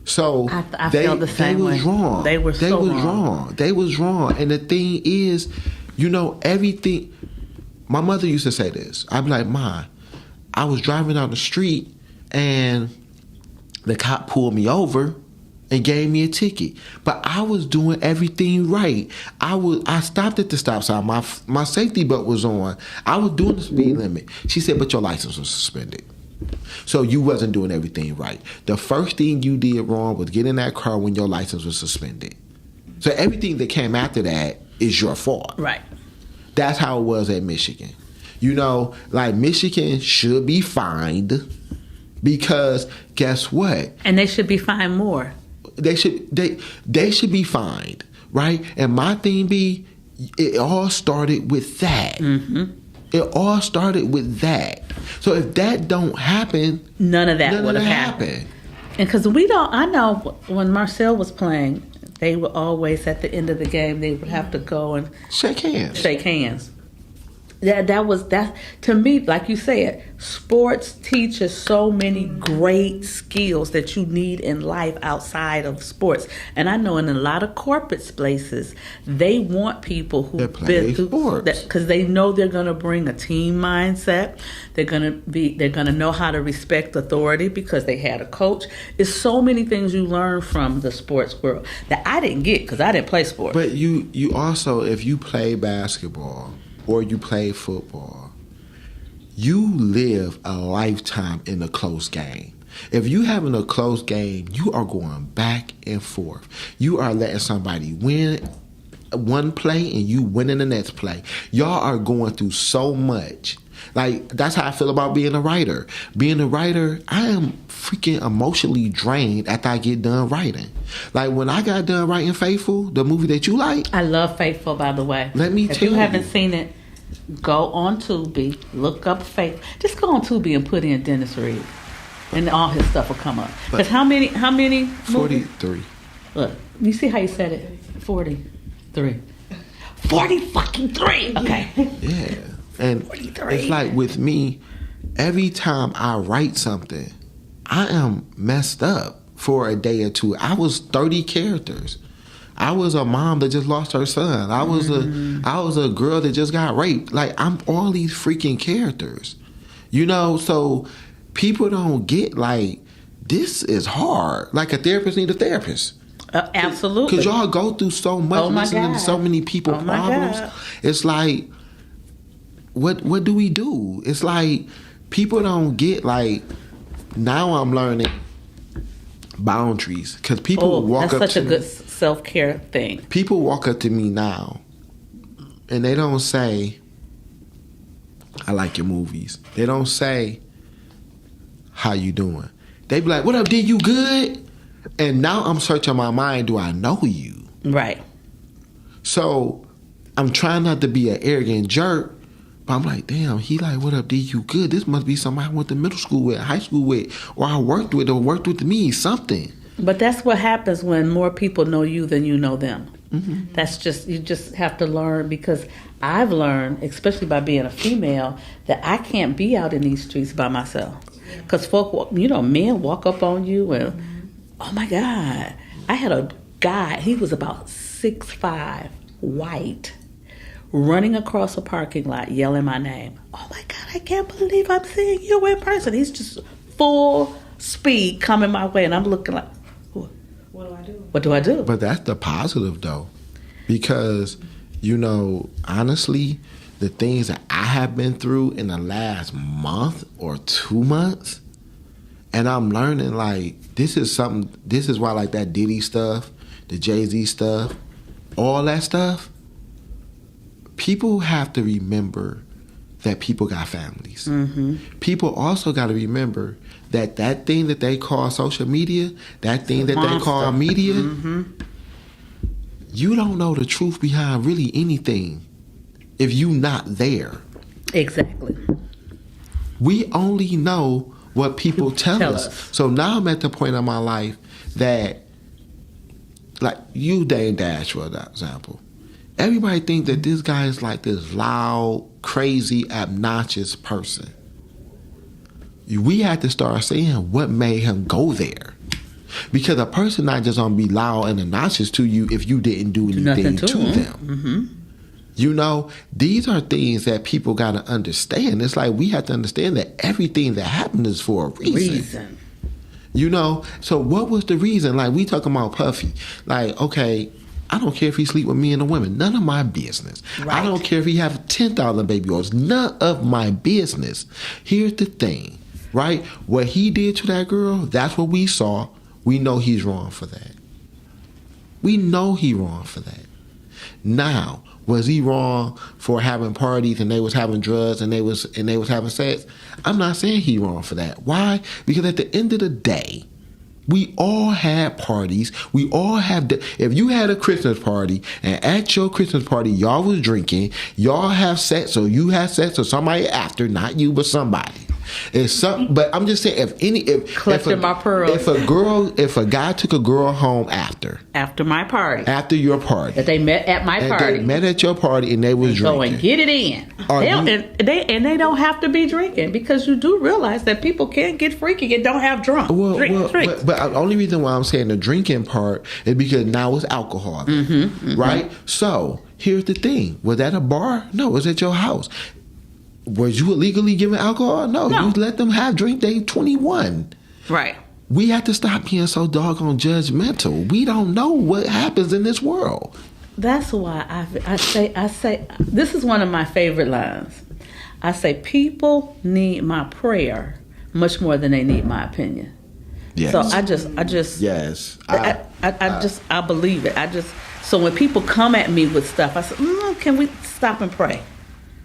E: So
D: I felt the same way.
E: They was wrong.
D: They was
E: wrong. They was wrong. And the thing is, you know, everything. My mother used to say this. I'd be like, Ma, I was driving down the street and the cop pulled me over and gave me a ticket. But I was doing everything right. I stopped at the stop sign. My safety belt was on. I was doing the speed limit. She said, but your license was suspended. So you wasn't doing everything right. The first thing you did wrong was get in that car when your license was suspended. So everything that came after that is your fault.
D: Right.
E: That's how it was at Michigan. You know, like Michigan should be fined because guess what?
D: And they should be fined more.
E: They should be fined, right? And my thing be, it all started with that. Mm-hmm. It all started with that. So if that don't happen,
D: none of that would have happened. And because I know when Marcel was playing, they were always at the end of the game, they would have to go and
E: shake hands.
D: That to me, like you said, sports teaches so many great skills that you need in life outside of sports. And I know in a lot of corporate places, they want people who
E: play sports
D: because they know they're going to bring a team mindset. They're going to know how to respect authority because they had a coach. It's so many things you learn from the sports world that I didn't get because I didn't play sports.
E: But you also, if you play basketball or you play football, you live a lifetime in a close game. If you having a close game, you are going back and forth. You are letting somebody win one play and you winning the next play. Y'all are going through so much. Like, that's how I feel about being a writer. Being a writer, I am freaking emotionally drained after I get done writing. Like, when I got done writing Faithful, the movie that you like.
D: I love Faithful, by the way.
E: Let me tell you.
D: If you haven't seen it, go on Tubi, look up Faith. Just go on Tubi and put in Dennis Reed, and all his stuff will come up. Because how many?
E: 43.
D: Look, you see how you said it? 43. 40 fucking 3. Okay.
E: Yeah. And 43. It's like with me, every time I write something, I am messed up for a day or two. I was 30 characters. I was a mom that just lost her son. I was a girl that just got raped. Like, I'm all these freaking characters. You know, so people don't get, like, this is hard. Like, a therapist need a therapist.
D: Absolutely.
E: Because y'all go through so much, listening to so many people's problems. It's like, what do we do? It's like, people don't get, like, now I'm learning boundaries. Because people walk up to me.
D: That's such a good self-care thing.
E: People walk up to me now, and they don't say, I like your movies. They don't say, how you doing? They be like, what up, D, you good? And now I'm searching my mind, do I know you?
D: Right.
E: So I'm trying not to be an arrogant jerk, but I'm like, damn, he like, what up, D, you good? This must be somebody I went to middle school with, high school with, or I worked with, or worked with me, something.
D: But that's what happens when more people know you than you know them.
E: Mm-hmm.
D: That's just, you just have to learn, because I've learned, especially by being a female, that I can't be out in these streets by myself. Because folk, men walk up on you and, oh my God. I had a guy, he was about 6'5", white, running across a parking lot yelling my name. Oh my God, I can't believe I'm seeing you in person. He's just full speed coming my way, and I'm looking like, what do I do? What do I do?
E: But that's the positive, though, because, honestly, the things that I have been through in the last month or 2 months, and I'm learning, like, this is why, like, that Diddy stuff, the Jay-Z stuff, all that stuff, people have to remember that people got families.
D: Mm-hmm.
E: People also got to remember that thing that they call social media, that thing that they call media,
D: mm-hmm.
E: you don't know the truth behind really anything if you not there.
D: Exactly.
E: We only know what people tell us. So now I'm at the point in my life that, like, you Dame Dash, for example. Everybody thinks that this guy is like this loud, crazy, obnoxious person. We have to start saying what made him go there. Because a person not just gonna be loud and obnoxious to you if you didn't do anything to them.
D: Mm-hmm.
E: These are things that people gotta understand. It's like we have to understand that everything that happened is for a reason. So what was the reason? Like, we talking about Puffy. Like, okay, I don't care if he sleep with me and the women. None of my business. Right. I don't care if he have 10,000 baby oils. None of my business. Here's the thing, right? What he did to that girl, that's what we saw. We know he's wrong for that. We know he wrong for that. Now, was he wrong for having parties and they was having drugs and they was having sex? I'm not saying he wrong for that. Why? Because at the end of the day, we all had parties. We all have. If you had a Christmas party and at your Christmas party y'all was drinking, y'all have sex, or you had sex, or somebody after, not you but somebody. It's something, but I'm just saying,
D: Clutching my pearls.
E: if a guy took a girl home after
D: my party,
E: after your party,
D: that they met at my party,
E: they met at your party and they was drinking,
D: go and get it in. They don't have to be drinking, because you do realize that people can get freaky and don't have drink.
E: But the only reason why I'm saying the drinking part is because now it's alcohol, right? So here's the thing: was that a bar? No, it was at your house. Was you illegally giving alcohol? No. You let them have drink. They 21.
D: Right.
E: We have to stop being so doggone judgmental. We don't know what happens in this world.
D: That's why I say this is one of my favorite lines. I say people need my prayer much more than they need my opinion.
E: Yes.
D: So I just
E: yes.
D: I believe it. So when people come at me with stuff, I say, can we stop and pray?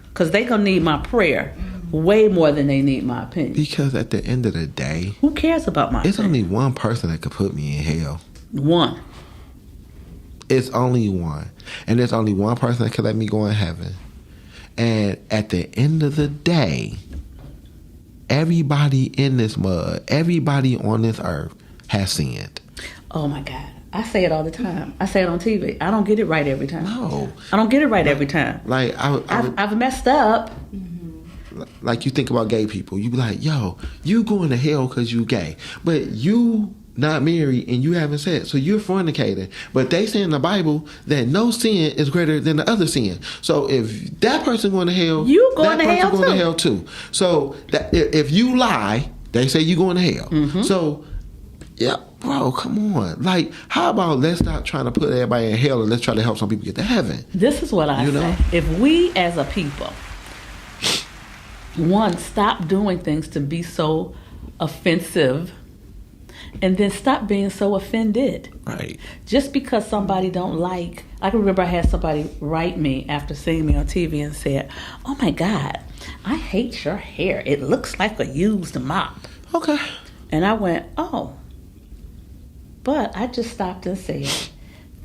D: Because they're going to need my prayer way more than they need my opinion.
E: Because at the end of the day,
D: who cares about my opinion?
E: It's only one person that could put me in hell.
D: One.
E: It's only one. And there's only one person that could let me go in heaven. And at the end of the day, everybody in this mud, everybody on this earth has sinned.
D: Oh my God. I say it all the time. I say it on TV. I don't get it right every time.
E: No.
D: I don't get it right every time.
E: Like
D: I've messed up.
E: Like you think about gay people. You be like, yo, you going to hell because you gay. But you not married and you haven't sex. So you're fornicating. But they say in the Bible that no sin is greater than the other sin. So if that person going to hell,
D: you going
E: that
D: to
E: person
D: hell
E: going to hell too. So that if you lie, they say you going to hell. So yeah, bro, come on. Like, how about let's stop trying to put everybody in hell and let's try to help some people get to heaven.
D: This is what I say. If we as a people, one, stop doing things to be so offensive, and then stop being so offended.
E: Right.
D: Just because somebody don't like, I can remember I had somebody write me after seeing me on TV and said, oh my God, I hate your hair. It looks like a used mop.
E: Okay.
D: And I went, oh. But I just stopped and said,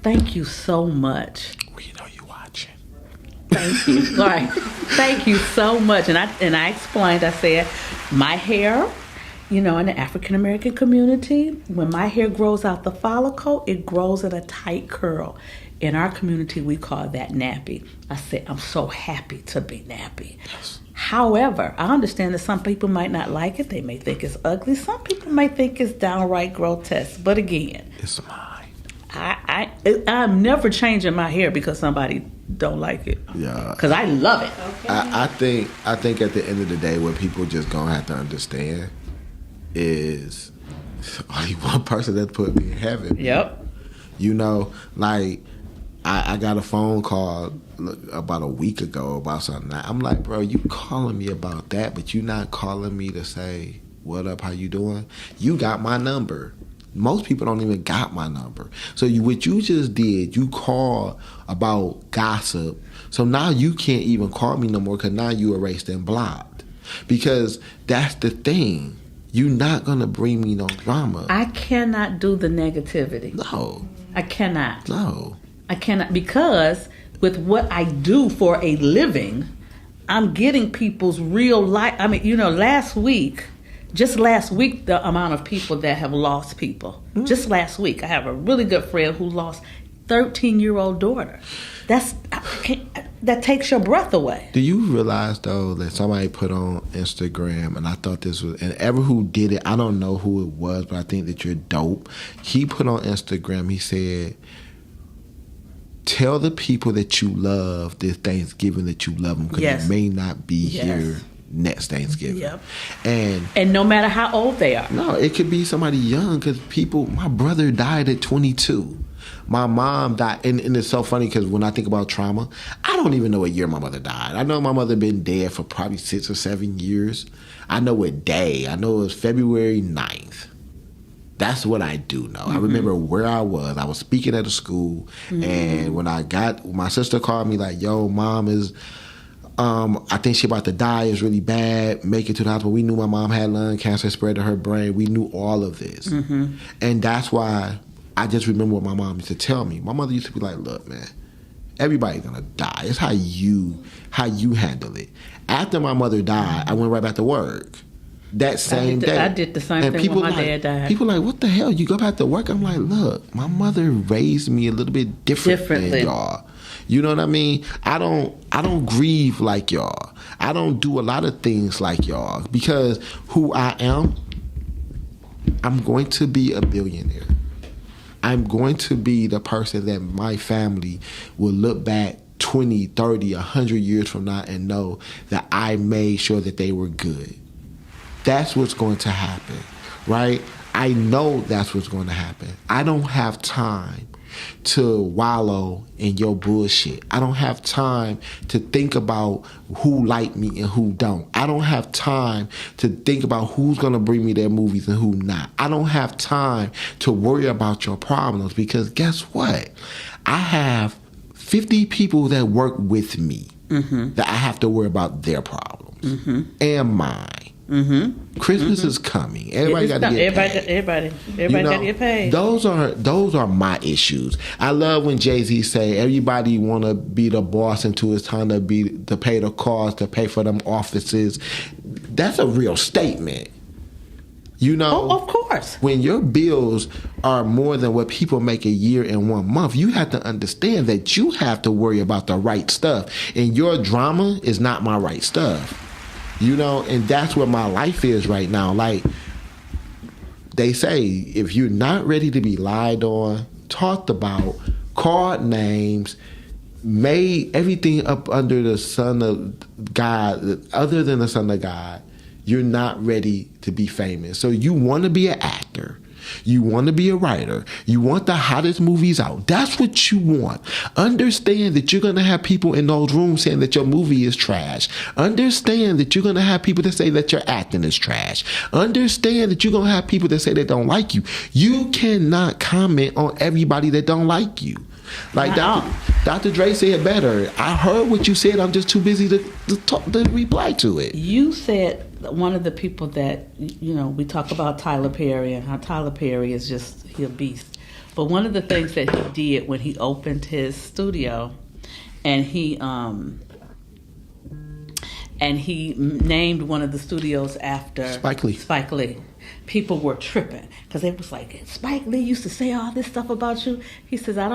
D: thank you so much.
E: We know you watching.
D: Thank you. Right. Thank you so much. And I explained, I said, my hair, in the African American community, when my hair grows out the follicle, it grows in a tight curl. In our community, we call that nappy. I said, I'm so happy to be nappy. Yes. However, I understand that some people might not like it. They may think it's ugly. Some people may think it's downright grotesque. But again,
E: it's mine.
D: I'm never changing my hair because somebody don't like it.
E: Yeah.
D: Because I love it.
E: Okay. I think at the end of the day, what people just gonna have to understand is only one person that put me in heaven.
D: Yep.
E: Like I got a phone call about a week ago about something. I'm like, bro, you calling me about that, but you not calling me to say, what up, how you doing? You got my number. Most people don't even got my number. So what you just did, you called about gossip. So now you can't even call me no more because now you erased and blocked. Because that's the thing. You're not going to bring me no drama.
D: I cannot do the negativity.
E: No.
D: I cannot.
E: No.
D: I cannot, because with what I do for a living, I'm getting people's real life. I mean, just last week, the amount of people that have lost people. Mm-hmm. Just last week, I have a really good friend who lost 13-year-old daughter. That takes your breath away.
E: Do you realize, though, that somebody put on Instagram, and I thought this was, and ever who did it, I don't know who it was, but I think that you're dope. He put on Instagram, he said, tell the people that you love this Thanksgiving that you love them, because they may not be here next Thanksgiving.
D: Yep.
E: And
D: no matter how old they are.
E: No, it could be somebody young, because my brother died at 22. My mom died, and it's so funny because when I think about trauma, I don't even know what year my mother died. I know my mother been dead for probably 6 or 7 years. I know what day. I know it was February 9th. That's what I do know. Mm-hmm. I remember where I was. I was speaking at a school, and when my sister called me like, yo, mom is, I think she about to die. It's really bad. Make it to the hospital. We knew my mom had lung cancer spread to her brain. We knew all of this. Mm-hmm. And that's why I just remember what my mom used to tell me. My mother used to be like, look, man, everybody's gonna die. It's how you handle it. After my mother died, I went right back to work. that same day.
D: I did the same thing when my dad died.
E: People like, what the hell? You go back to work? I'm like, look, my mother raised me a little bit differently than y'all. You know what I mean? I don't grieve like y'all. I don't do a lot of things like y'all because who I am, I'm going to be a billionaire. I'm going to be the person that my family will look back 20, 30, 100 years from now and know that I made sure that they were good. That's what's going to happen, right? I know that's what's going to happen. I don't have time to wallow in your bullshit. I don't have time to think about who like me and who don't. I don't have time to think about who's going to bring me their movies and who not. I don't have time to worry about your problems because guess what? I have 50 people that work with me that I have to worry about their problems and mine. Christmas is coming. Everybody got to get paid.
D: Everybody got to get paid.
E: Those are my issues. I love when Jay-Z say everybody want to be the boss until it's time to pay the cost, to pay for them offices. That's a real statement. You know,
D: of course.
E: When your bills are more than what people make a year in 1 month, you have to understand that you have to worry about the right stuff. And your drama is not my right stuff. You know, and that's where my life is right now. Like, they say, if you're not ready to be lied on, talked about, called names, made everything up under the Son of God, other than the Son of God, you're not ready to be famous. So you want to be an actor. You want to be a writer. You want the hottest movies out. That's what you want. Understand that you're going to have people in those rooms saying that your movie is trash. Understand that you're going to have people that say that your acting is trash. Understand that you're going to have people that say they don't like you. You cannot comment on everybody that don't like you. Like Dr. Dre said better. I heard what you said. I'm just too busy to reply to it.
D: You said one of the people that, you know, we talk about Tyler Perry and how Tyler Perry is just, he's a beast. But one of the things that he did when he opened his studio and he named one of the studios after Spike Lee. People were tripping because it was like, Spike Lee used to say all this stuff about you. He says, I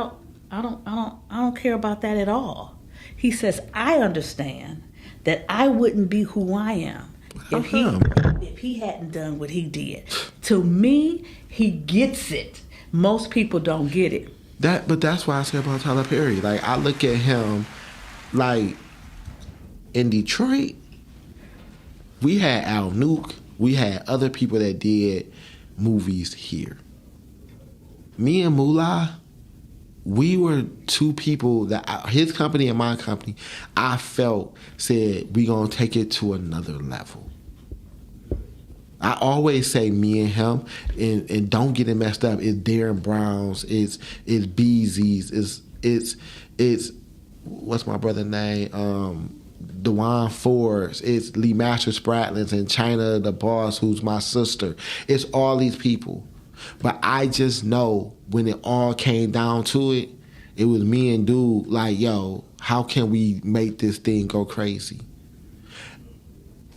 D: don't care about that at all. He says, I understand that I wouldn't be who I am if he hadn't done what he did. To me, he gets it. Most people don't get it.
E: But that's why I say about Tyler Perry. Like, I look at him, like, in Detroit, we had Al Nuke, we had other people that did movies here. Me and Moolah, we were two people that his company and my company, I felt said we gonna take it to another level. I always say me and him, and don't get it messed up. It's Darren Brown's, it's Beezy's, it's what's my brother's name? Dewan Ford's, it's Lee Master Spratlin's, and China the Boss, who's my sister. It's all these people. But I just know when it all came down to it, it was me and dude like, yo, how can we make this thing go crazy?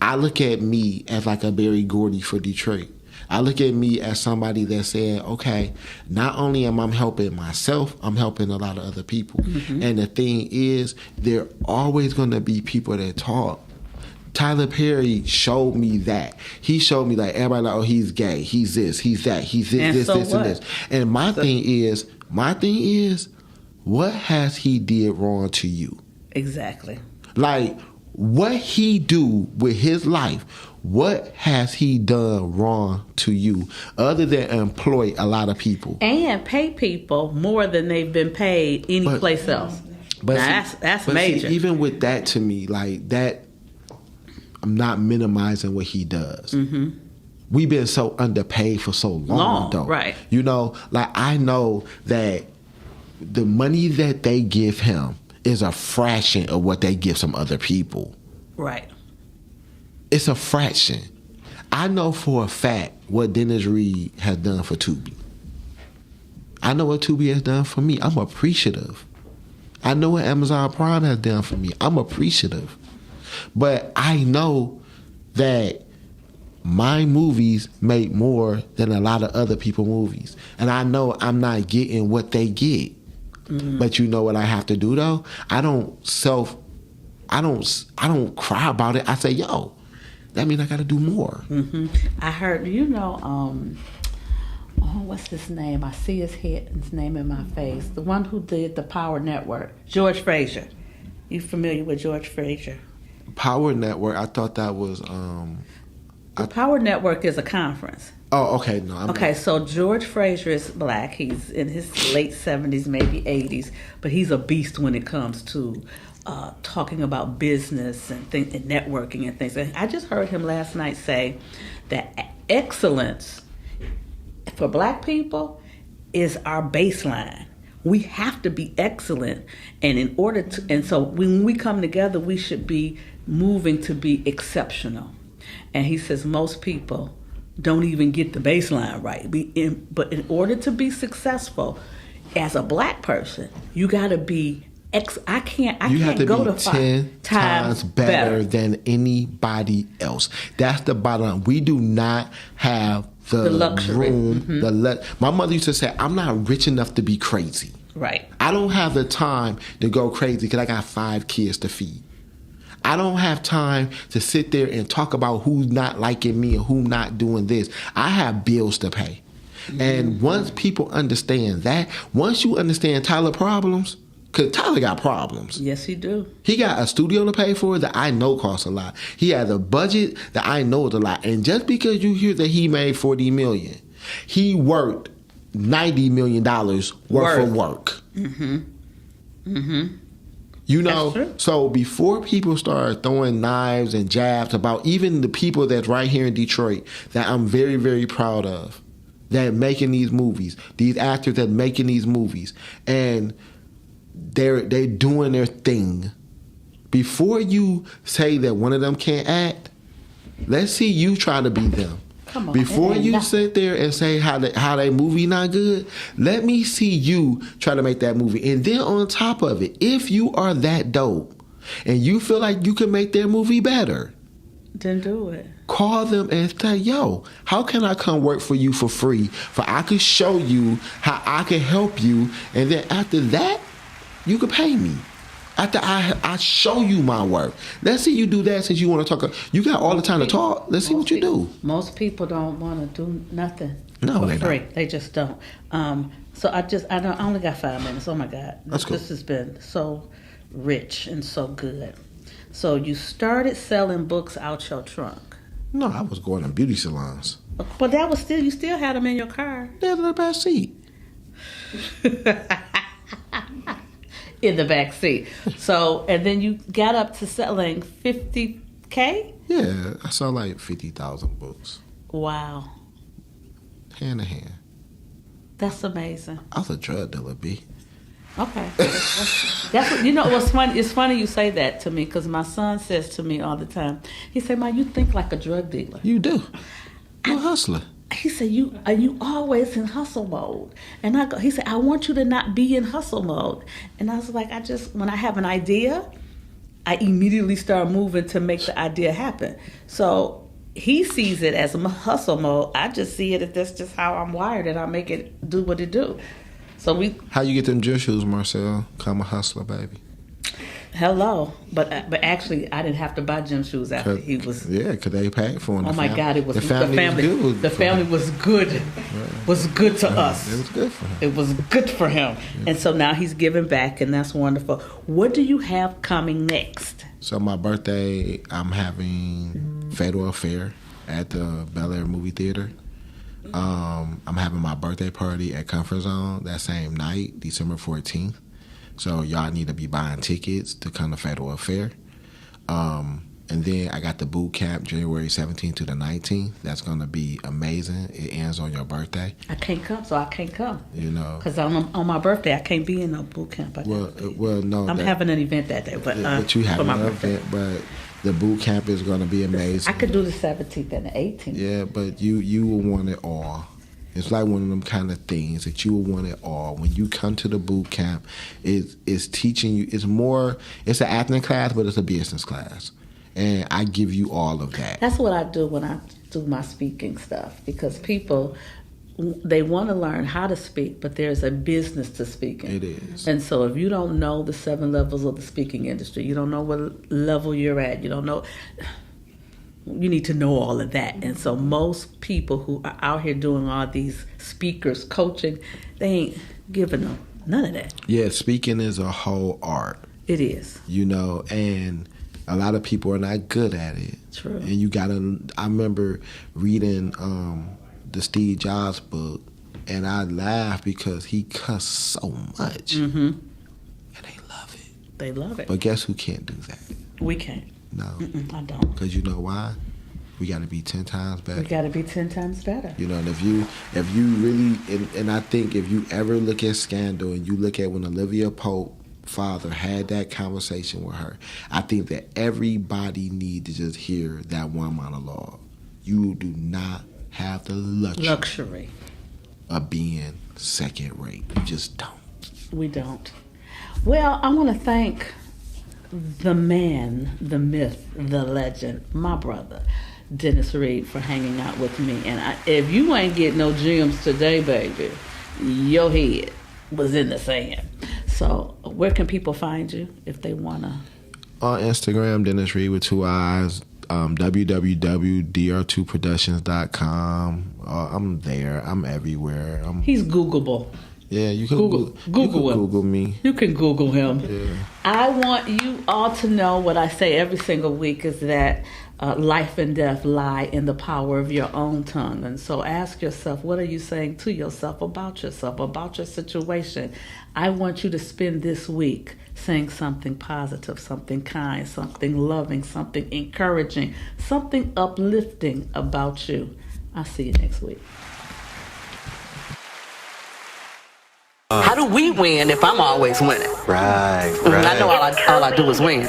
E: I look at me as like a Berry Gordy for Detroit. I look at me as somebody that's saying, okay, not only am I helping myself, I'm helping a lot of other people. Mm-hmm. And the thing is, there are always going to be people that talk. Tyler Perry showed me that. He showed me like everybody like, oh, he's gay, he's this, he's that, he's this, and this, so this, what? And this. And my thing is, what has he did wrong to you?
D: Exactly.
E: Like, what he do with his life, what has he done wrong to you other than employ a lot of people? And
D: pay people more than they've been paid any place else. But that's major.
E: See, even with that, to me, like that, I'm not minimizing what he does. Mm-hmm. We've been so underpaid for so long, though.
D: Right.
E: You know, like I know that the money that they give him is a fraction of what they give some other people.
D: Right.
E: It's a fraction. I know for a fact what Dennis Reed has done for Tubi. I know what Tubi has done for me. I'm appreciative. I know what Amazon Prime has done for me. I'm appreciative. But I know that my movies make more than a lot of other people's movies. And I know I'm not getting what they get. Mm-hmm. But you know what I have to do though? I don't cry about it. I say, yo, that means I got to do more.
D: Mm-hmm. I heard, what's his name? I see his name in my face. The one who did the Power Network, George Fraser. You familiar with George Fraser?
E: Power Network. I thought that was.
D: The Power Network is a conference.
E: Oh, okay. No.
D: Okay, so George Fraser is black. He's in his late 70s, maybe 80s, but he's a beast when it comes to talking about business and networking and things. And I just heard him last night say that excellence for black people is our baseline. We have to be excellent, and so when we come together, we should be moving to be exceptional. And he says most people don't even get the baseline right. But in order to be successful as a black person, you got to be I can't go to
E: 10 times better than anybody else. That's the bottom line. We do not have the luxury. Room. Mm-hmm. My mother used to say, I'm not rich enough to be crazy.
D: Right.
E: I don't have the time to go crazy because I got 5 kids to feed. I don't have time to sit there and talk about who's not liking me or who not doing this. I have bills to pay. Mm-hmm. And once people understand that, once you understand Tyler problems, because Tyler got problems.
D: Yes, he do.
E: He got a studio to pay for that I know costs a lot. He has a budget that I know is a lot. And just because you hear that he made $40 million, he worked $90 million worth of work. Mm-hmm. Mm-hmm. You know, so before people start throwing knives and jabs about even the people that's right here in Detroit that I'm very, very proud of, that making these movies, these actors that making these movies, and they're doing their thing. Before you say that one of them can't act, let's see you try to be them. Come on, before you sit there and say how that movie not good, let me see you try to make that movie. And then on top of it, if you are that dope and you feel like you can make their movie better,
D: then do it.
E: Call them and say, yo, how can I come work for you for free? For I could show you how I can help you. And then after that, you could pay me. After I show you my work. Let's see you do that since you want to talk. You got all the time to talk. Let's see what you do.
D: Most people don't want to do nothing
E: for
D: free.
E: Don't.
D: They just don't. So I only got 5 minutes. Oh my God.
E: That's cool.
D: This has been so rich and so good. So you started selling books out your trunk.
E: No, I was going to beauty salons.
D: But that was you still had them in your car.
E: They're in the back seat.
D: In the back seat. So, and then you got up to selling 50K?
E: Yeah, I sold like 50,000 books.
D: Wow.
E: Hand to hand.
D: That's amazing.
E: I was a drug dealer, B.
D: Okay. That's what, what's funny? It's funny you say that to me because my son says to me all the time, he said, "Ma, you think like a drug dealer."
E: You do. You're a hustler.
D: He said, "Are you always in hustle mode?" And he said, "I want you to not be in hustle mode." And I was like, when I have an idea, I immediately start moving to make the idea happen. So he sees it as a hustle mode. I just see it as that's just how I'm wired, and I make it do what it do. So how
E: you get them gym shoes, Marcel? Come a hustler, baby.
D: Hello, but actually, I didn't have to buy gym shoes after he was.
E: Yeah, because they paid for them.
D: Oh my God, it was the family was good. Right. Was good to us.
E: It was good for him.
D: It was good for him, and so now he's giving back, and that's wonderful. What do you have coming next?
E: So my birthday, I'm having Fatal Affair at the Bel Air Movie Theater. I'm having my birthday party at Comfort Zone that same night, December 14th. So y'all need to be buying tickets to come to Fatal Affair. And then I got the boot camp January 17th to the 19th. That's going to be amazing. It ends on your birthday.
D: I can't come, so I can't come.
E: Because
D: on my birthday, I can't be in no boot camp.
E: No.
D: I'm having an event that day.
E: But you have an event, but the boot camp is going to be amazing.
D: I could do the 17th and the 18th.
E: Yeah, but you will want it all. It's like one of them kind of things that you will want it all. When you come to the boot camp, it's teaching you. It's an acting class, but it's a business class. and I give you all of that.
D: That's what I do when I do my speaking stuff, because people, they want to learn how to speak, but there's a business to speaking.
E: It is.
D: And so if you don't know the 7 levels of the speaking industry, you don't know what level you're at, you don't know, you need to know all of that. And so most people who are out here doing all these speakers, coaching, they ain't giving them none of that.
E: Yeah, speaking is a whole art.
D: It is.
E: You know, and a lot of people are not good at it.
D: True.
E: And you gotta, I remember reading the Steve Jobs book, and I laughed because he cussed so much.
D: Mm-hmm.
E: And they love it.
D: They love it.
E: But guess who can't do that?
D: We can't.
E: No.
D: I don't.
E: Because you know why? We got to be 10 times better.
D: We got to be 10 times better.
E: You know, and if you really, and I think if you ever look at Scandal and you look at when Olivia Pope father had that conversation with her, I think that everybody need to just hear that one monologue. You do not have the luxury of being second rate. You just don't.
D: We don't. Well, I want to thank the man, the myth, the legend, my brother, Dennis Reed, for hanging out with me. And if you ain't getting no gems today, baby, your head was in the sand. So where can people find you if they want to?
E: On Instagram, Dennis Reed with 2 eyes, www.dr2productions.com. I'm there. I'm everywhere.
D: He's Googleable.
E: Yeah, you can
D: Google
E: Google me.
D: You can Google him.
E: Yeah.
D: I want you all to know what I say every single week is that life and death lie in the power of your own tongue. And so ask yourself, what are you saying to yourself, about your situation? I want you to spend this week saying something positive, something kind, something loving, something encouraging, something uplifting about you. I'll see you next week.
A: How do we win if I'm always winning?
B: Right.
A: I know all I do is win.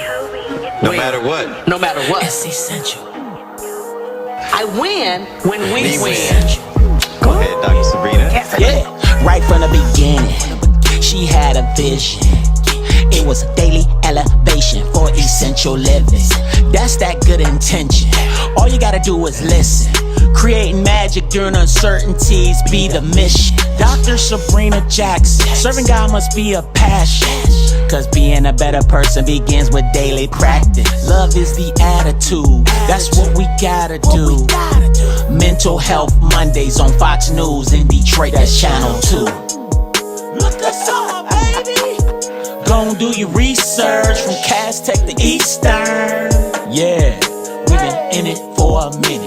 B: No matter what.
A: No matter what.
C: It's essential.
A: I win when we win.
B: Go ahead, Dr. Sabrina.
C: Yeah, right from the beginning, she had a vision. It was a daily elevation for essential living. That's that good intention. All you gotta do is listen. Creating magic during uncertainties be the mission. Dr. Sabrina Jackson, serving God must be a passion. Cause being a better person begins with daily practice. Love is the attitude, that's what we gotta do. Mental Health Mondays on Fox News in Detroit, that's Channel 2. Look us up, baby. Gon' do your research from Castech to Eastern. Yeah, we've been in it for a minute.